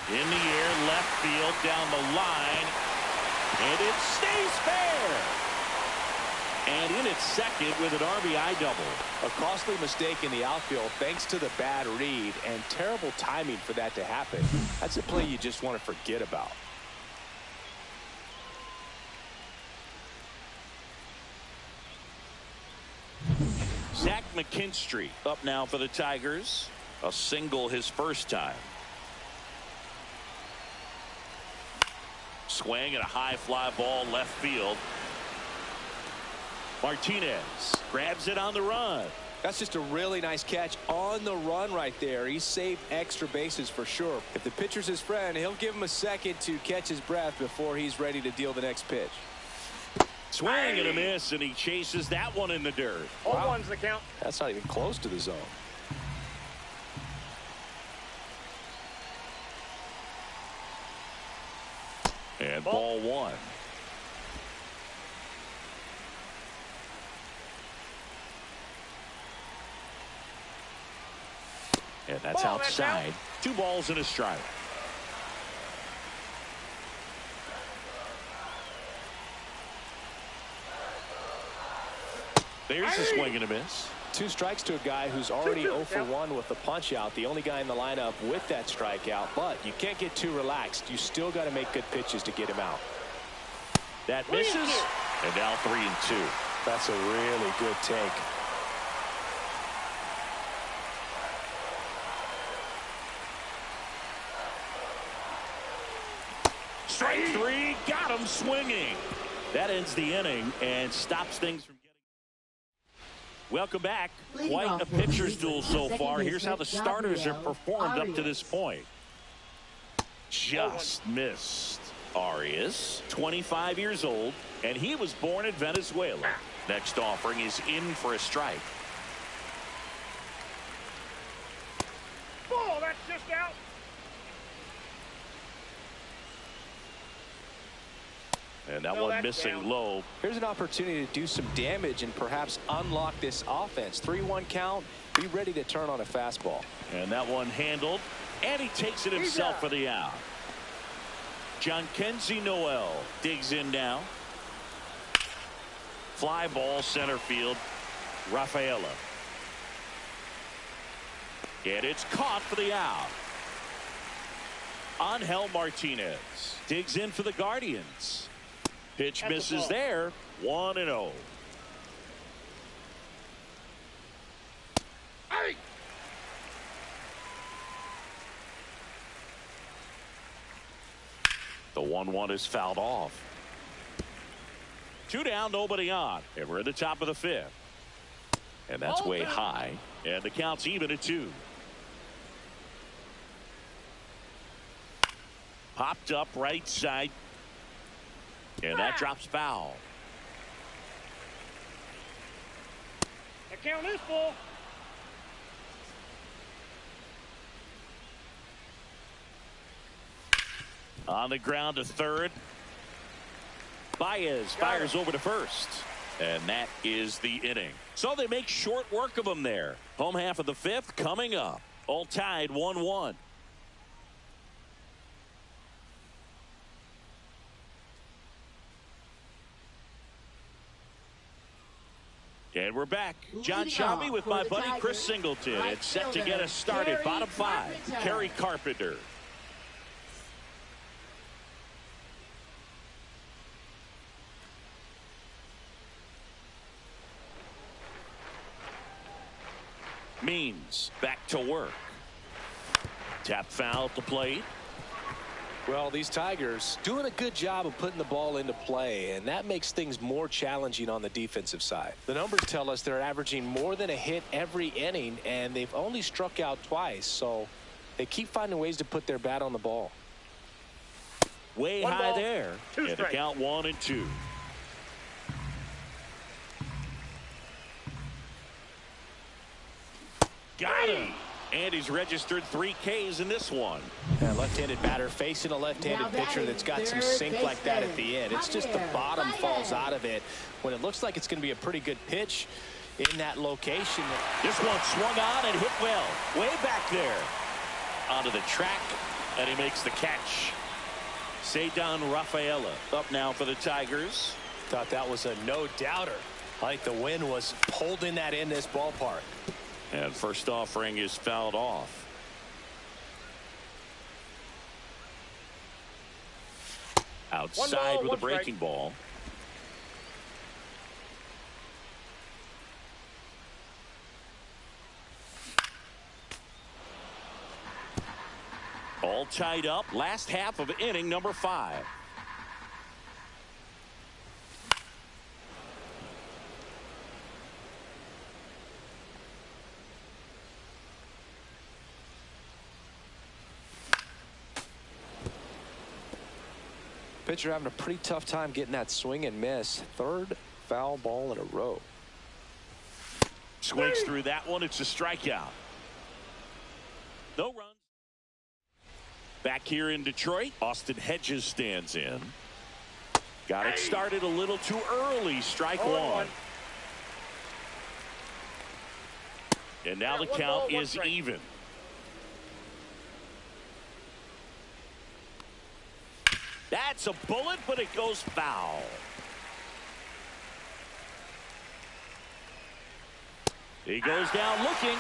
In the air, left field, down the line, and it stays fair. And in its second with an RBI double. A costly mistake in the outfield thanks to the bad read, and terrible timing for that to happen. That's a play you just want to forget about. Zach McKinstry up now for the Tigers. A single his first time. Swing and a high fly ball left field. Martinez grabs it on the run. That's just a really nice catch on the run right there. He saved extra bases for sure. If the pitcher's his friend, he'll give him a second to catch his breath before he's ready to deal the next pitch. Swing and a miss, and he chases that one in the dirt. 0-1's the count. That's not even close to the zone. And ball 1. And that's outside. 2 balls and a strike. There's a swing and a miss. 2 strikes to a guy who's already 0 for 1 with the punch out. The only guy in the lineup with that strikeout. But you can't get too relaxed. You still got to make good pitches to get him out. That misses. And now 3-2. That's a really good take. Strike 3, got him swinging. That ends the inning and stops things from getting. Welcome back. Quite a pitcher's duel so far. Here's how the starters have performed up to this point. Just missed. Arias, 25 years old, and he was born in Venezuela. Next offering is in for a strike. Ball, that's just out. And that one missing down. low. Here's an opportunity to do some damage and perhaps unlock this offense. 3-1 count. Be ready to turn on a fastball. And that one handled. And he takes it himself for the out. Jhonkensy Noel digs in now. Fly ball center field. Rafaela. And it's caught for the out. Angel Martinez digs in for the Guardians. Pitch misses there. 1-0. Hey! The 1-1 is fouled off. 2 down, nobody on. And we're at the top of the 5th. And that's way high. And the count's even at 2. Popped up right side. And that drops foul. The count is full. On the ground to third. Baez fires over to first. And that is the inning. So they make short work of him there. Home half of the 5th coming up. All tied 1-1. And we're back. John Shelby with my buddy Chris Singleton. It's set to get us started. Bottom 5. Kerry Carpenter. Means back to work. Tap foul at the plate. Well, these Tigers doing a good job of putting the ball into play, and that makes things more challenging on the defensive side. The numbers tell us they're averaging more than a hit every inning, and they've only struck out twice, so they keep finding ways to put their bat on the ball. Way high there. And the count 1-2. Got him. And he's registered 3 Ks in this one. And left-handed batter facing a left-handed pitcher that's got some sink like that at the end. It's just the bottom falls out of it when it looks like it's going to be a pretty good pitch in that location. This one swung on and hit well. Way back there. Onto the track. And he makes the catch. Ceddanne Rafaela up now for the Tigers. Thought that was a no-doubter. Like the wind was holding that in this ballpark. And first offering is fouled off. Outside with a breaking ball. All tied up. Last half of inning number 5. Pitcher having a pretty tough time getting that swing and miss. 3rd foul ball in a row. Swings through that one. It's a strikeout. No runs. Back here in Detroit, Austin Hedges stands in. Got it started a little too early. Strike 1. And now the count is even. That's a bullet, but it goes foul. He goes down looking.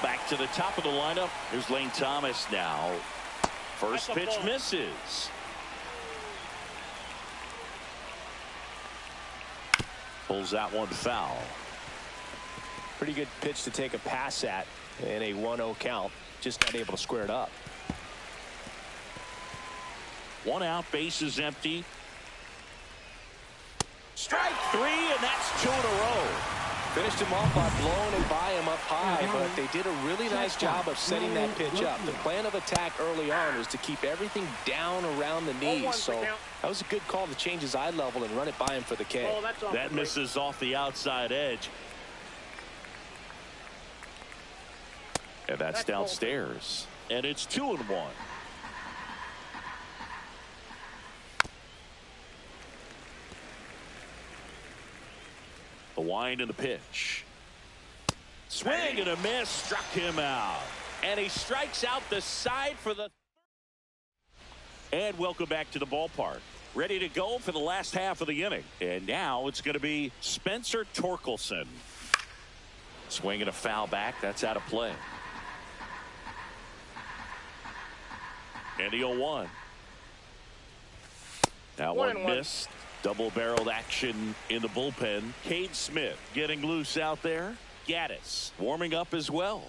Back to the top of the lineup. Here's Lane Thomas now. First pitch misses. Pulls that one foul. Pretty good pitch to take a pass at in a 1-0 count. Just not able to square it up. One out, bases empty. Strike three, and that's 2 in a row. Finished him off by blowing it by him up high, but they did a really nice job of setting that pitch up. The plan of attack early on was to keep everything down around the knees, so that was a good call to change his eye level and run it by him for the K. That misses off the outside edge. And that's downstairs. And it's 2-1. The wind and the pitch. Swing and a miss, struck him out. And he strikes out the side for the. And welcome back to the ballpark. Ready to go for the last half of the inning. And now it's going to be Spencer Torkelson. Swing and a foul back. That's out of play. And the 0-1. Now one missed. Double-barreled action in the bullpen. Cade Smith getting loose out there. Gaddis warming up as well.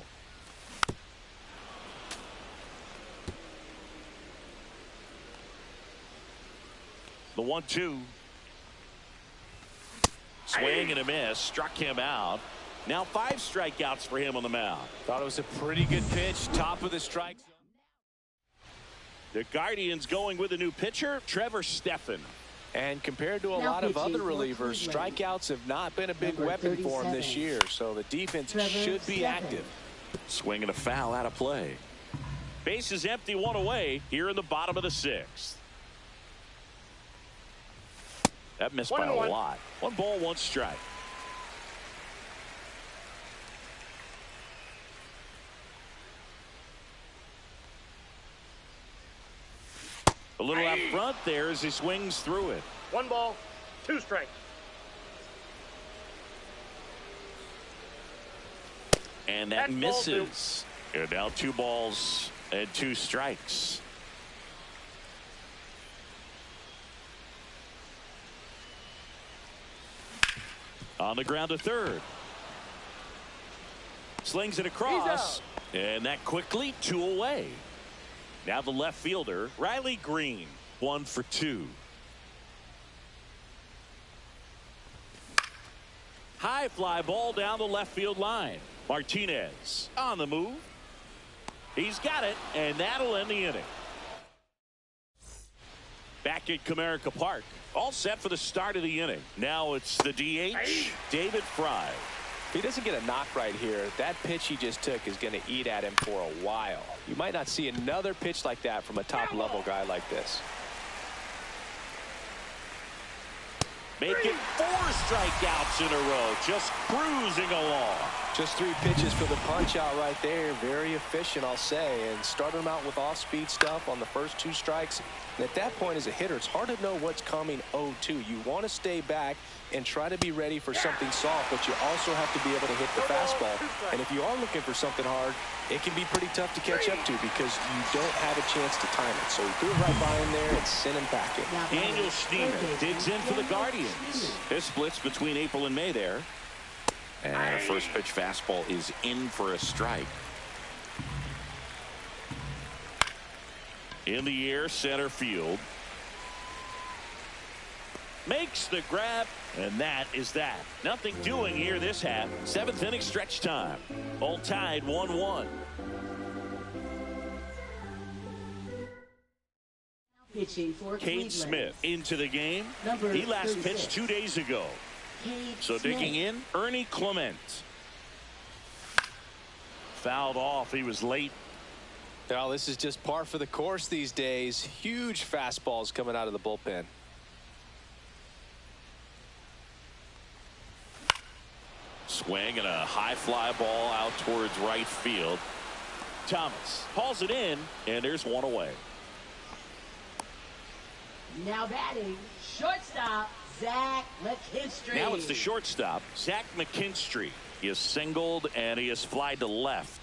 The 1-2. Swing and a miss. Struck him out. Now 5 strikeouts for him on the mound. Thought it was a pretty good pitch. Top of the strike zone. The Guardians going with a new pitcher, Trevor Stephan. And compared to a lot of other relievers, strikeouts have not been a big weapon for him this year. So the defense should be active. Swing and a foul out of play. Bases empty, 1 away here in the bottom of the 6th. That missed by a lot. 1 ball, 1 strike. A little out front there as he swings through it. 1 ball, 2 strikes. And that misses. And now 2 balls and 2 strikes. On the ground to third. Slings it across. And that quickly 2 away. Now the left fielder, Riley Green, 1 for 2. High fly ball down the left field line. Martinez on the move. He's got it, and that'll end the inning. Back at Comerica Park, all set for the start of the inning. Now it's the DH, David Fry. If he doesn't get a knock right here, that pitch he just took is going to eat at him for a while. You might not see another pitch like that from a top-level guy like this. Making 4 strikeouts in a row, just cruising along. Just 3 pitches for the punch-out right there. Very efficient, I'll say. And start him out with off-speed stuff on the first 2 strikes. And at that point, as a hitter, it's hard to know what's coming 0-2. You want to stay back and try to be ready for something soft, but you also have to be able to hit the fastball. And if you are looking for something hard, it can be pretty tough to catch up to because you don't have a chance to time it. So he threw it right by him there and sent him packing. Daniel Schneemann digs in for the Guardians. This splits between April and May there. And a first pitch fastball is in for a strike. In the air, center field. Makes the grab, and that is that. Nothing doing here this half. 7th inning stretch time. All tied 1-1. Cade Smith into the game. He last pitched 2 days ago. So digging in, Ernie Clement. Fouled off. He was late. Well, this is just par for the course these days. Huge fastballs coming out of the bullpen. Swing and a high fly ball out towards right field. Thomas hauls it in, and there's 1 away. Now batting, shortstop, Zach McKinstry. Now it's the shortstop, Zach McKinstry. He is singled and he is flied to left.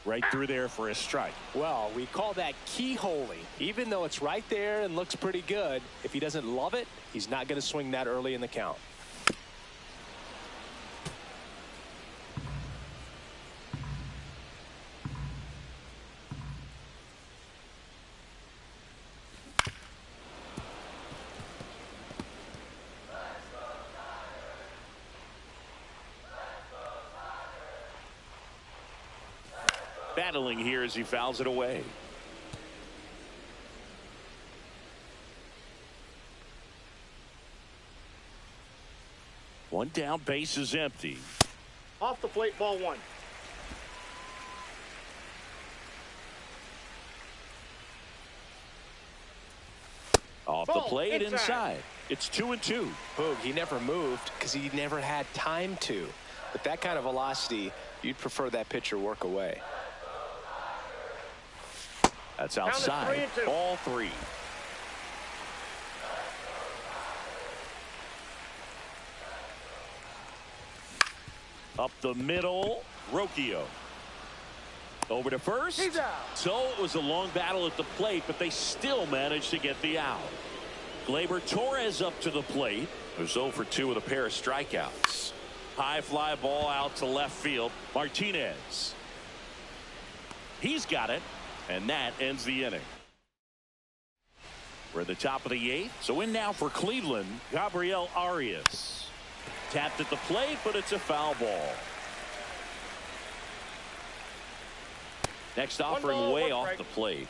Right through there for a strike. Well, we call that keyholing. Even though it's right there and looks pretty good, if he doesn't love it, he's not going to swing that early in the count. Battling here as he fouls it away. One down, base is empty. Off the plate, ball one. Off the plate, inside. It's 2-2. Boog, he never moved because he never had time to. But that kind of velocity, you'd prefer that pitcher work away. That's outside. Ball three. Up the middle, Rocchio. Over to first. He's out. So it was a long battle at the plate, but they still managed to get the out. Gleyber Torres up to the plate. It was 0 for 2 with a pair of strikeouts. High fly ball out to left field. Martinez. He's got it. And that ends the inning. We're at the top of the 8th. So in now for Cleveland, Gabriel Arias. Tapped at the plate, but it's a foul ball. Next offering way off the plate.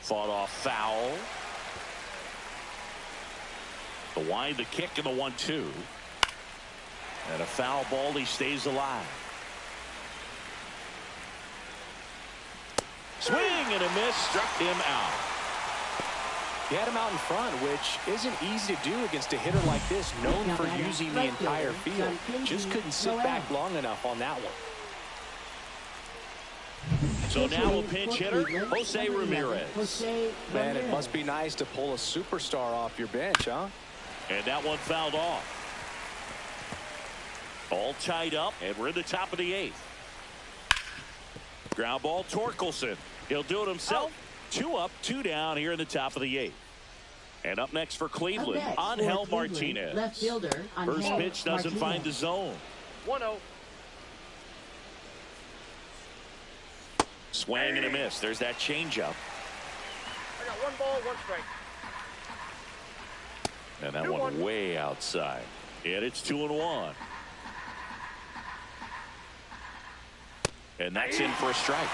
Fought off foul. The wind, the kick, and the 1-2. And a foul ball, he stays alive. Swing and a miss, struck him out. He had him out in front, which isn't easy to do against a hitter like this, known for using the entire field. Just couldn't sit back long enough on that one. So now a pinch hitter, Jose Ramirez. Man, it must be nice to pull a superstar off your bench, huh? And that one fouled off. All tied up, and we're in the top of the 8th. Ground ball, Torkelson. He'll do it himself. 2 up, 2 down here in the top of the 8th. And up next for Cleveland, Angel Martinez. Left fielder, First pitch doesn't find the zone. 1-0. Swing and a miss. There's that changeup. I got 1 ball, 1 strike. And that one way outside. And it's 2-1. And that's in for a strike.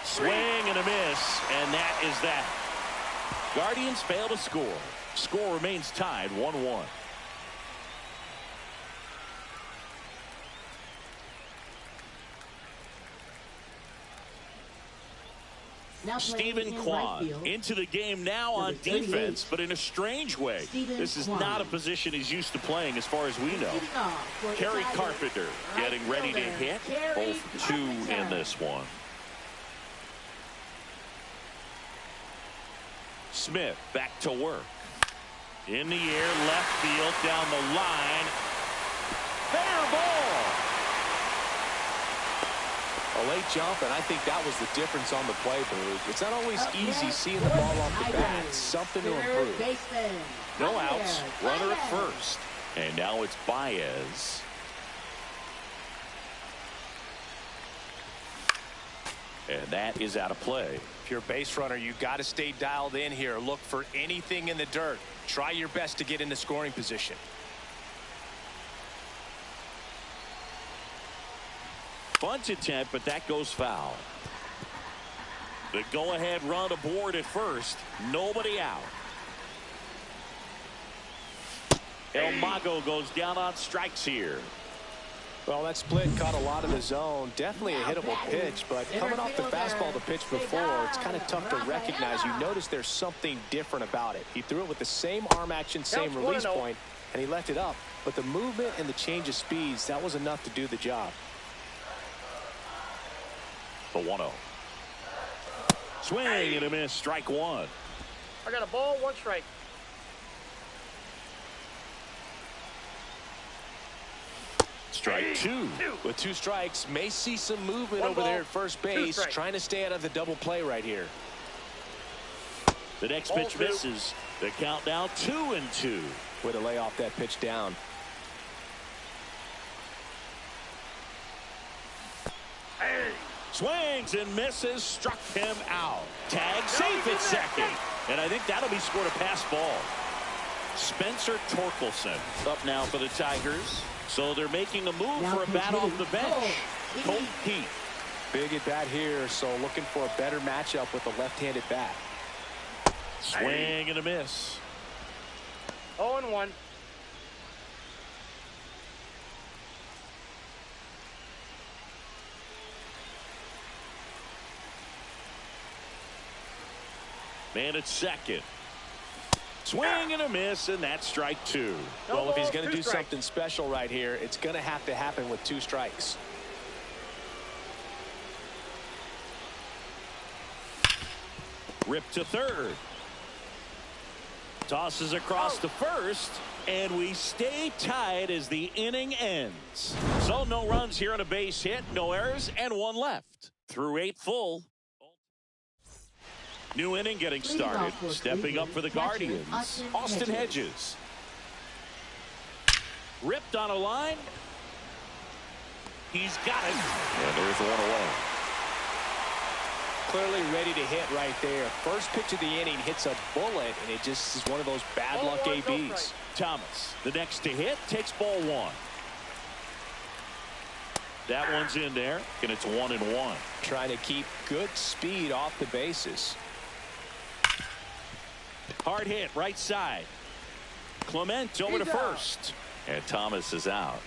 Swing and a miss, and that is that. Guardians fail to score. Score remains tied 1-1. Stephen Kwan into the game now on defense, but in a strange way. This is not a position he's used to playing as far as we know. Kerry Carpenter getting ready to hit. 0 for 2 in this one. Smith back to work. In the air, left field, down the line. Fair ball. A late jump, and I think that was the difference on the play, Boog. It's not always easy seeing the ball off the bat. It's something to improve. No outs. Runner at first. And now it's Baez. And that is out of play. If you're a base runner, you got to stay dialed in here. Look for anything in the dirt. Try your best to get into scoring position. Bunt attempt, but that goes foul. The go-ahead run aboard at first. Nobody out. El Mago goes down on strikes here. Well, that split caught a lot of the zone. Definitely a hittable pitch, but coming off the fastball the pitch before, it's kind of tough to recognize. You notice there's something different about it. He threw it with the same arm action, same release point, and he left it up. But the movement and the change of speeds, that was enough to do the job. The 1-0. Swing and a miss, strike one. I got a ball, one strike. Strike two. With 2 strikes, may see some movement over there at first base, trying to stay out of the double play right here. The next pitch misses. The count now 2-2. Way to lay off that pitch down. Swings and misses, struck him out. Tag safe at second. And I think that'll be scored a pass ball. Spencer Torkelson up now for the Tigers. So they're making a move for a bat off the bench. Colt Heat. Big at bat here, so looking for a better matchup with a left-handed bat. Swing and a miss. 0-1. Man at second. Swing and a miss, and that's strike two. Well, if he's going to do something special right here, it's going to have to happen with 2 strikes. Rip to third. Tosses across to first, and we stay tied as the inning ends. So no runs here on a base hit, no errors, and 1 left. Through 8 full. New inning getting started. Stepping up for the Guardians, Austin Hedges. Ripped on a line. He's got it. And there's 1 away. Clearly ready to hit right there. First pitch of the inning hits a bullet, and it just is one of those bad luck ABs. Thomas, the next to hit, takes ball 1. That one's in there, and it's 1-1. Trying to keep good speed off the bases. Hard hit, right side. Clement over to first. And Thomas is out.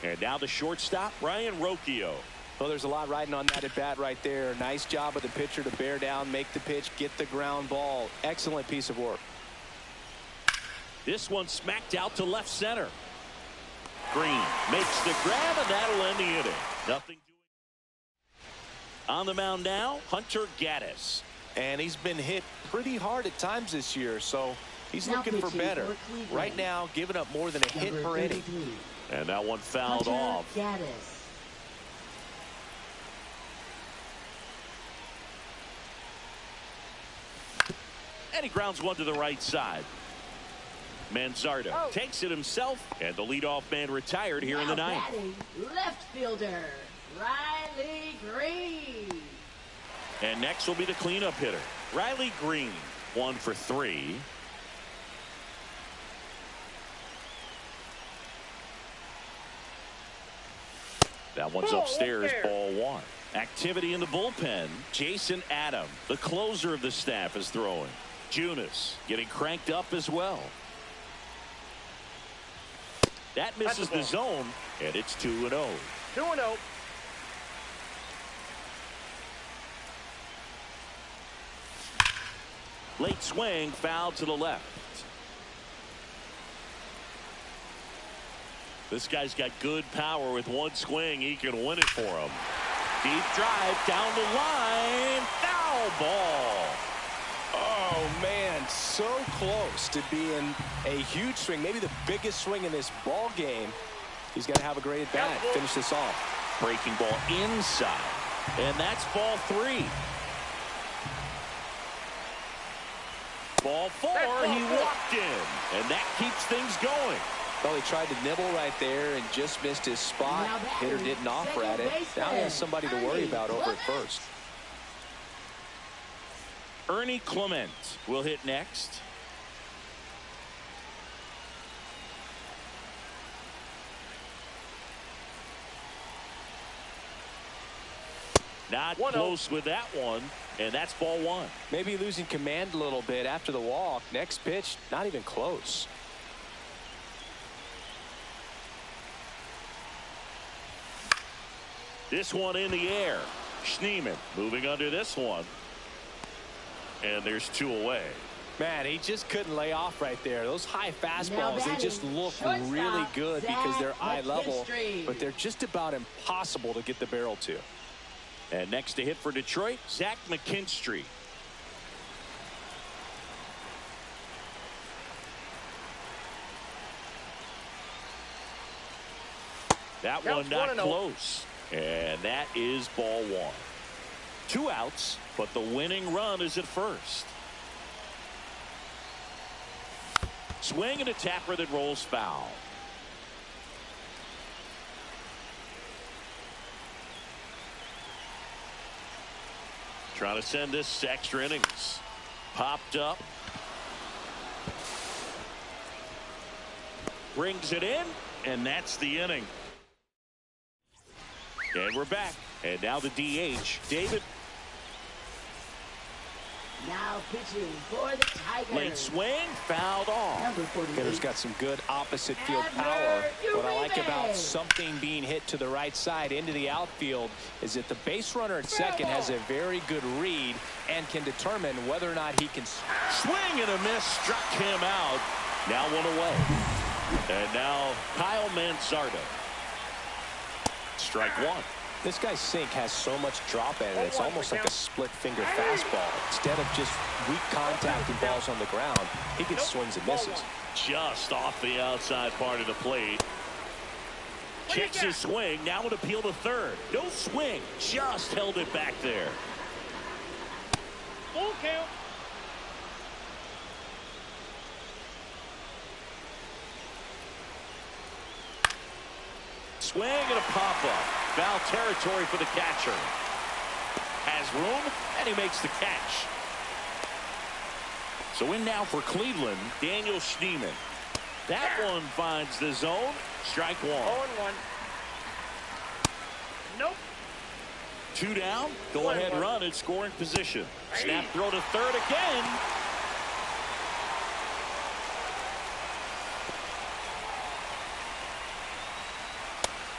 And now the shortstop, Ryan Rocchio. Well, there's a lot riding on that at bat right there. Nice job of the pitcher to bear down, make the pitch, get the ground ball. Excellent piece of work. This one smacked out to left center. Green makes the grab, and that'll end the inning. Nothing doing. On the mound now, Hunter Gaddis. And he's been hit pretty hard at times this year, so he's looking for better. Right now, giving up more than a hit per inning. And that one fouled off. Gaddis. And he grounds one to the right side. Manzardo takes it himself, and the leadoff man retired here in the ninth. Left fielder, Riley Green. And next will be the cleanup hitter, Riley Green. 1 for 3. That one's upstairs, ball 1. Activity in the bullpen. Jason Adam, the closer of the staff, is throwing. Junis getting cranked up as well. That misses the zone, and it's 2-0. 2-0. Late swing, foul to the left. This guy's got good power. With one swing, he can win it for him. Deep drive down the line. Foul ball. Oh, man, so close to being a huge swing, maybe the biggest swing in this ball game. He's got to have a great at bat, finish this off. Breaking ball inside, and that's ball 3. Ball 4, he walked in, and that keeps things going. Well, he tried to nibble right there and just missed his spot. Hitter didn't offer at it. Now he has somebody to worry about over at first. Ernie Clement will hit next. Not close with that one, and that's ball 1. Maybe losing command a little bit after the walk. Next pitch, not even close. This one in the air. Schneemann moving under this one. And there's 2 away. Man, he just couldn't lay off right there. Those high fastballs, they just look really good because they're eye level, but they're just about impossible to get the barrel to. And next to hit for Detroit, Zach McKinstry. That one not close. And that is ball 1. 2 outs, but the winning run is at first. Swing and a tapper that rolls foul. Trying to send this to extra innings. Popped up. Brings it in, and that's the inning. And we're back. And now the DH, David. Now pitching for the Tigers. Late swing, fouled off. Hitter's got some good opposite field power. What I like about something being hit to the right side into the outfield is that the base runner at second has a very good read and can determine whether or not he can swing, and a miss struck him out. Now 1 away. And now Kyle Manzardo. Strike 1. This guy's sink has so much drop in it. It's almost like a split finger fastball. Instead of just weak contact and balls on the ground, he gets swings and misses. Just off the outside part of the plate. Checks his swing. Now an appeal to third. No swing. Just held it back there. Full count. Swing and a pop-up. Foul territory for the catcher. Has room, and he makes the catch. So in now for Cleveland, Daniel Schneemann. That one finds the zone. Strike 1. 0-1. Nope. 2 down. Go ahead run in scoring position. Snap throw to third again.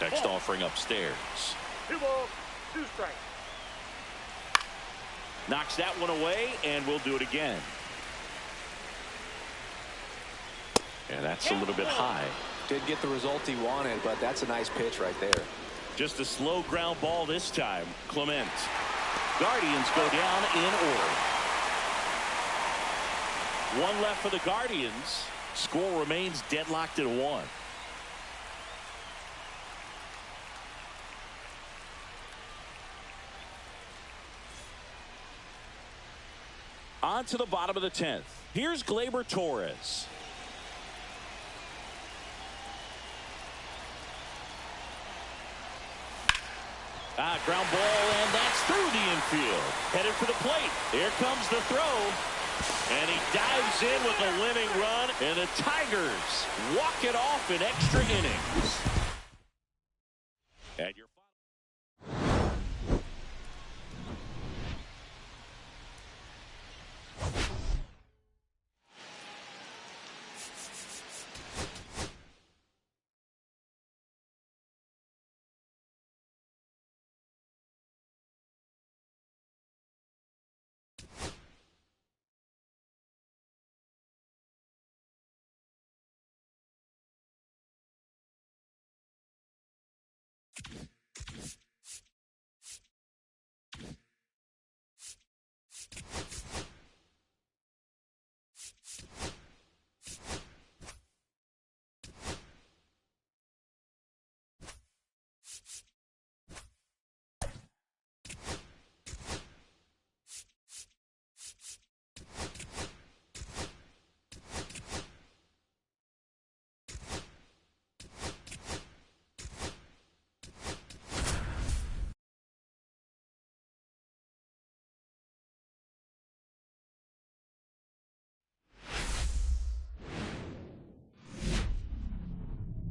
Next offering upstairs. 2 balls, 2 strikes. Knocks that one away, and we'll do it again. And that's a little bit high. Didn't get the result he wanted, but that's a nice pitch right there. Just a slow ground ball this time. Clement. Guardians go down in order. 1 left for the Guardians. Score remains deadlocked at 1. On to the bottom of the 10th. Here's Gleyber Torres. Ground ball, and that's through the infield. Headed for the plate. Here comes the throw. And he dives in with a winning run, and the Tigers walk it off in extra innings. And your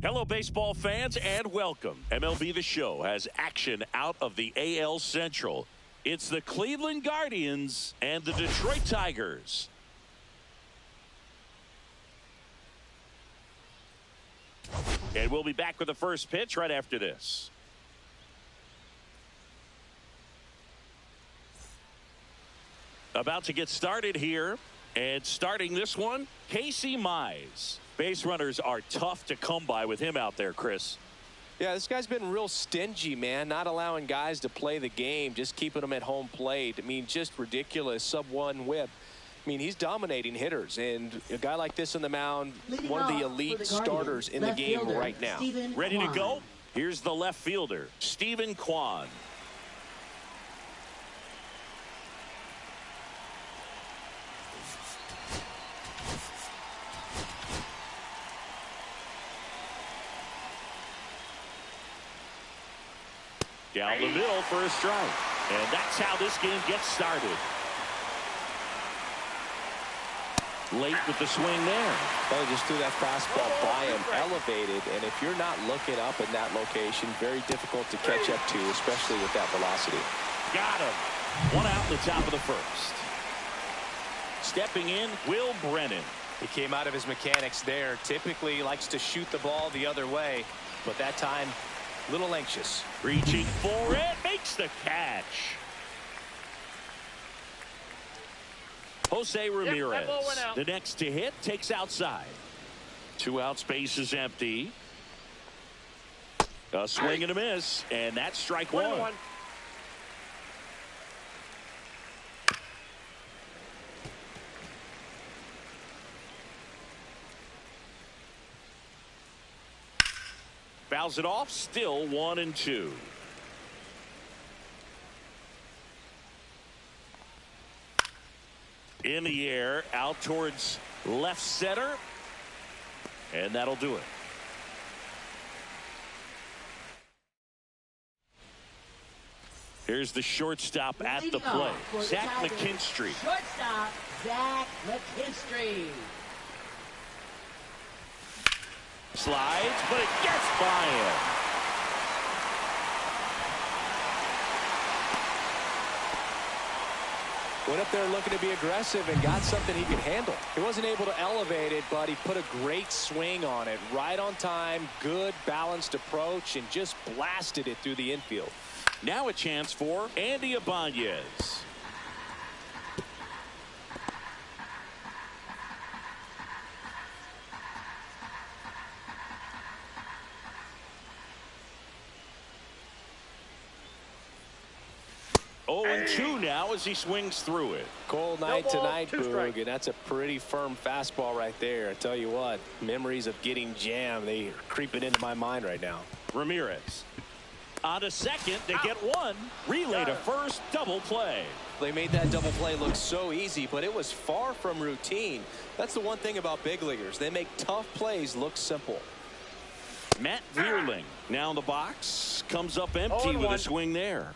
Hello, baseball fans, and welcome. MLB The Show has action out of the AL Central. It's the Cleveland Guardians and the Detroit Tigers. And we'll be back with the first pitch right after this. About to get started here. And starting this one, Casey Mize. Base runners are tough to come by with him out there, Chris. Yeah, this guy's been real stingy, man. Not allowing guys to play the game, just keeping them at home plate. I mean, just ridiculous. Sub-1 whip. I mean, he's dominating hitters. And a guy like this on the mound, one of the elite starters in the game right now. Ready to go? Here's the left fielder, Stephen Kwan. Down the middle for a strike. And that's how this game gets started. Late with the swing there. Well, just threw that fastball by him, elevated, and if you're not looking up in that location, very difficult to catch up to, especially with that velocity. Got him. One out in the top of the first. Stepping in, Will Brennan. He came out of his mechanics there. Typically he likes to shoot the ball the other way, but that time, a little anxious. Reaching for it, makes the catch. Jose Ramirez, the next to hit, takes outside. 2 outs, base is empty. A swing and a miss, and that's strike one. Fouls it off, still 1-2. In the air, out towards left center. And that'll do it. Here's the shortstop at the plate, Zach McKinstry. Shortstop, Zach McKinstry. Slides, but it gets by him. Went up there looking to be aggressive and got something he could handle. He wasn't able to elevate it, but he put a great swing on it. Right on time, good balanced approach, and just blasted it through the infield. Now a chance for Andy Ibanez. Oh, and 2 now as he swings through it. Cold night tonight, Boog, and that's a pretty firm fastball right there. I tell you what, memories of getting jammed, they are creeping into my mind right now. Ramirez on to second, they get one. Relay to first, double play. They made that double play look so easy, but it was far from routine. That's the one thing about big leaguers. They make tough plays look simple. Matt Vierling now in the box, comes up empty with a swing there.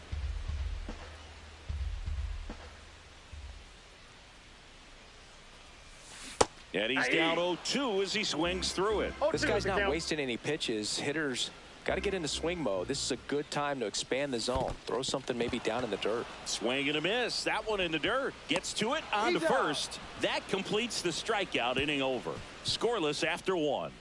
And he's down 0-2 as he swings through it. This guy's not wasting any pitches. Hitters got to get into swing mode. This is a good time to expand the zone. Throw something maybe down in the dirt. Swing and a miss. That one in the dirt. Gets to it on to first. That completes the strikeout, inning over. Scoreless after 1.